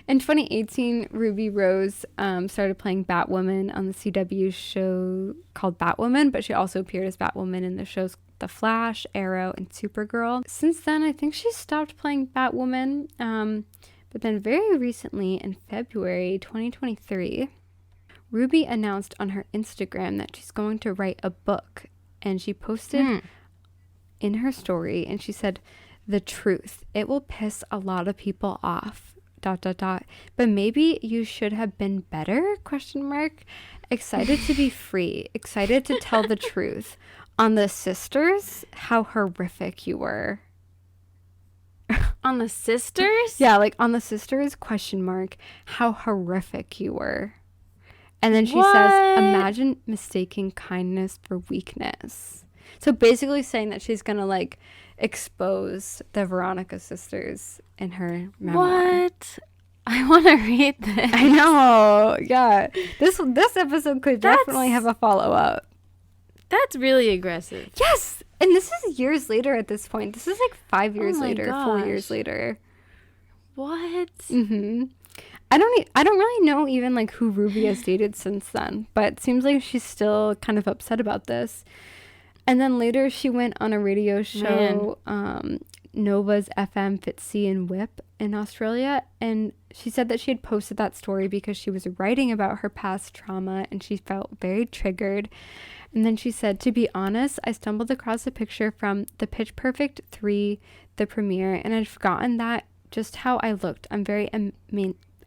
In 2018, Ruby Rose started playing Batwoman on the CW show called Batwoman, but she also appeared as Batwoman in the shows The Flash, Arrow, and Supergirl. Since then, I think she stopped playing Batwoman, but then very recently, in February 2023, Ruby announced on her Instagram that she's going to write a book, and she posted in her story, and she said, "The truth, it will piss a lot of people off, ... but maybe you should have been better, ? Excited to be free, excited to tell the truth. On the sisters, how horrific you were." On the sisters? Yeah, like on the sisters, ? How horrific you were. And then she says, "Imagine mistaking kindness for weakness." So basically saying that she's gonna like expose the Veronicas sisters in her memoir. What? I want to read this. I know. Yeah. This episode could definitely have a follow-up. That's really aggressive. Yes. And this is years later at this point. This is like 5 years Oh my later, 4 years gosh. later. What? I don't really know even like who Ruby has dated since then, but it seems like she's still kind of upset about this. And then later she went on a radio show, Nova's FM Fitzy and Whip in Australia, and she said that she had posted that story because she was writing about her past trauma and she felt very triggered. And then she said, "To be honest, I stumbled across a picture from the Pitch Perfect 3, the premiere, and I'd forgotten that just how I looked. I'm very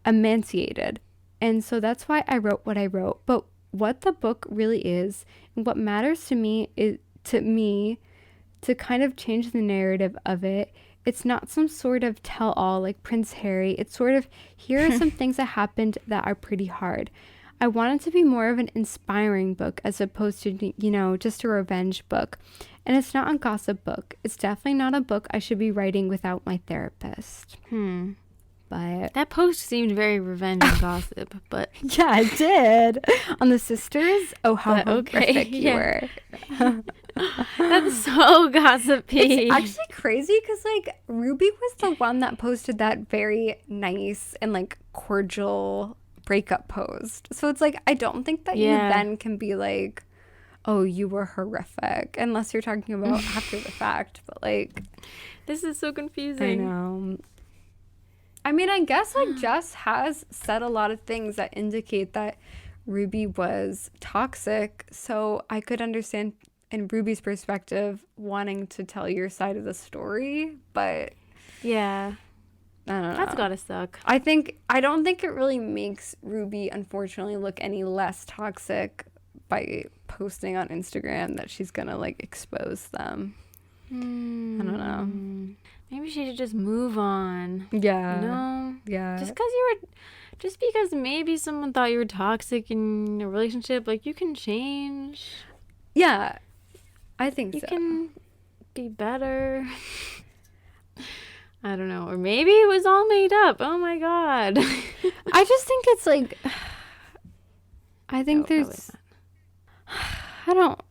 emaciated. And so that's why I wrote what I wrote. But what the book really is, and what matters to me is to kind of change the narrative of it. It's not some sort of tell-all like Prince Harry. It's sort of, here are some things that happened that are pretty hard. I want it to be more of an inspiring book as opposed to, just a revenge book. And it's not a gossip book. It's definitely not a book I should be writing without my therapist." But That post seemed very revenge and gossip, but yeah, it did. On the sisters, oh, how But okay, horrific you yeah. were. that's so gossipy. It's actually crazy because like Ruby was the one that posted that very nice and like cordial breakup post. So it's like I don't think that you then can be like, "Oh, you were horrific," unless you're talking about after the fact. But like, This is so confusing. I know. I mean, I guess like Jess has said a lot of things that indicate that Ruby was toxic. So I could understand in Ruby's perspective wanting to tell your side of the story, but Yeah. I don't know. That's gotta suck. I don't think it really makes Ruby, unfortunately, look any less toxic by posting on Instagram that she's gonna like expose them. I don't know. Maybe she should just move on. Yeah. No. Yeah. Just because maybe someone thought you were toxic in a relationship, like you can change. Yeah. I think You so. can be better. I don't know. Or maybe it was all made up. Oh my god. I just think it's like I think No, there's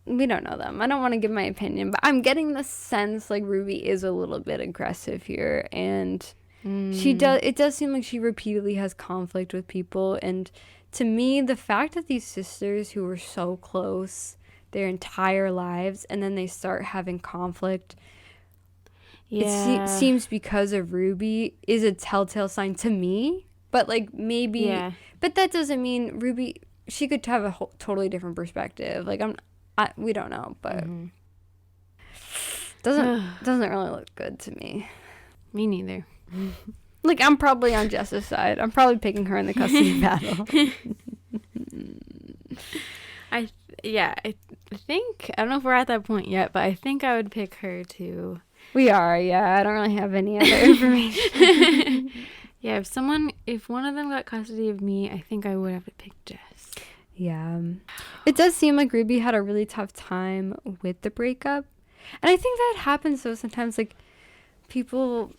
we don't know them. I don't want to give my opinion, but I'm getting the sense like Ruby is a little bit aggressive here, and it does seem like she repeatedly has conflict with people. And to me, the fact that these sisters who were so close their entire lives and then they start having conflict, it seems because of Ruby, is a telltale sign to me. But like maybe but that doesn't mean Ruby she could have a totally different perspective. Like, we don't know, but doesn't really look good to me. Me neither. Like, I'm probably on Jess's side. I'm probably picking her in the custody battle. I think, I don't know if we're at that point yet, but I think I would pick her too. We are, yeah. I don't really have any other information. Yeah, if one of them got custody of me, I think I would have to pick Jess. Yeah. It does seem like Ruby had a really tough time with the breakup. And I think that happens, though, sometimes, like, people,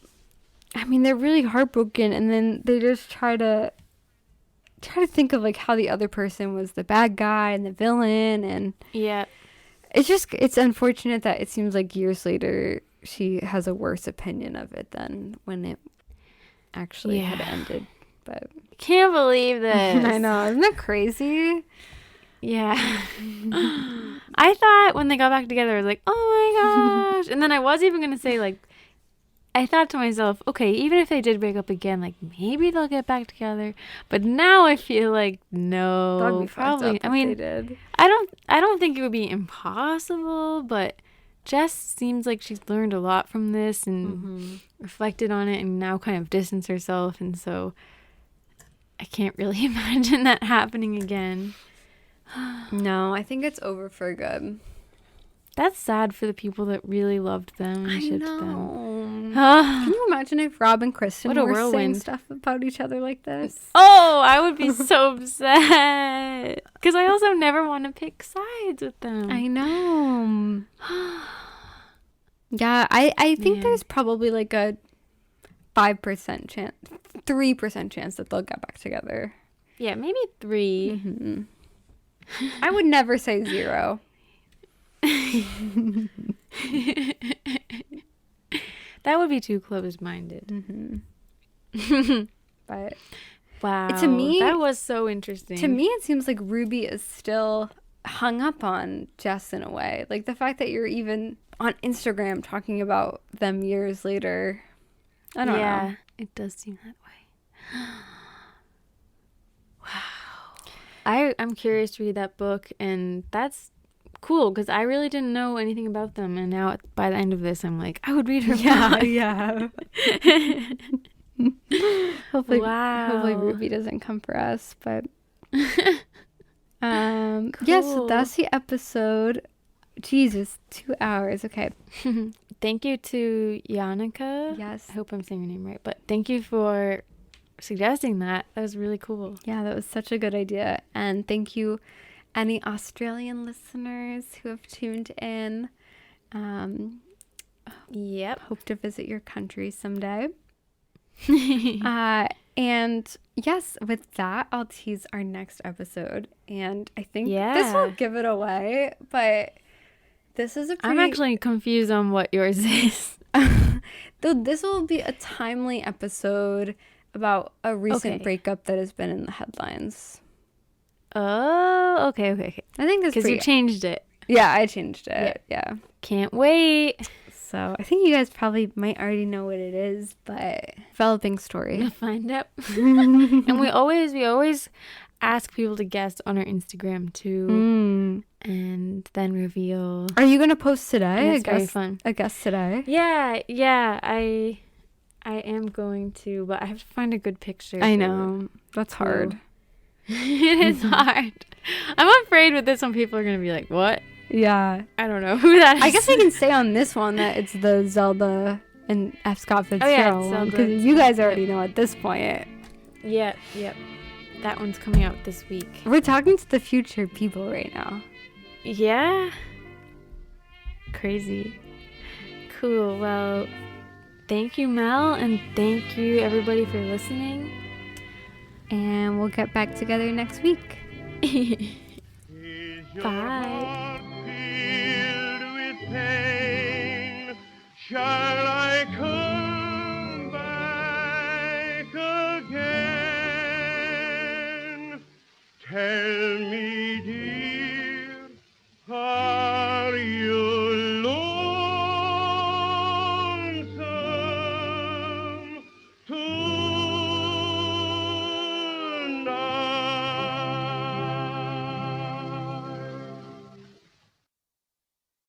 I mean, they're really heartbroken, and then they just try to think of, like, how the other person was the bad guy and the villain, and yeah, it's unfortunate that it seems like years later she has a worse opinion of it than when it actually had ended. But can't believe this. I know, isn't that crazy? Yeah. I thought when they got back together, I was like, oh my gosh. And then I was even gonna say, like, I thought to myself, okay, even if they did break up again, like, maybe they'll get back together. But now I feel like, no, That'd be probably. I mean, they did. I don't think it would be impossible, but Jess seems like she's learned a lot from this and reflected on it and now kind of distanced herself. And so I can't really imagine that happening again. No, I think it's over for good. That's sad for the people that really loved them and shipped them. Can you imagine if Rob and Kristen What a were saying whirlwind. stuff about each other like this? Oh, I would be so upset. Because I also never want to pick sides with them. I know. Yeah, I think there's probably like a 5% chance, 3% chance that they'll get back together. Yeah, maybe 3. Mm-hmm. I would never say 0. That would be too close-minded. But wow, to me, that was so interesting. To me, it seems like Ruby is still hung up on Jess in a way. Like the fact that you're even on Instagram talking about them years later. I don't know. Yeah, it does seem that way. Wow. I'm curious to read that book, and that's cool because I really didn't know anything about them, and now by the end of this, I'm like, I would read her book. Yeah. Hopefully Ruby doesn't come for us, but cool. yeah, so that's the episode. Jesus, 2 hours. Okay. Thank you to Veronica. Yes. I hope I'm saying your name right, but thank you for suggesting that. That was really cool. Yeah, that was such a good idea. And thank you, any Australian listeners who have tuned in. Yep. Hope to visit your country someday. And yes, with that, I'll tease our next episode. And I think this will give it away, but this is I'm actually confused on what yours is. Though this will be a timely episode about a recent breakup that has been in the headlines. Oh, okay. I think that's because you changed it. Yeah, I changed it. Yeah. Can't wait. So I think you guys probably might already know what it is, but developing story. We'll find out. And we always ask people to guess on our Instagram too, and then reveal. Are you gonna post today? It's very fun. I guess today. Yeah. I am going to, but I have to find a good picture. I know that's hard. It is hard. I'm afraid with this one, people are gonna be like, "What?" Yeah, I don't know who that is. I guess we can say on this one that it's the Zelda and F. Scott Fitzgerald one, because you guys already know at this point. Yep. That one's coming out this week. We're talking to the future people right now. Yeah. Crazy. Cool. Well, thank you, Mel, and thank you everybody for listening. And we'll get back together next week. Bye. Filled with pain, shall I come back again? Tell me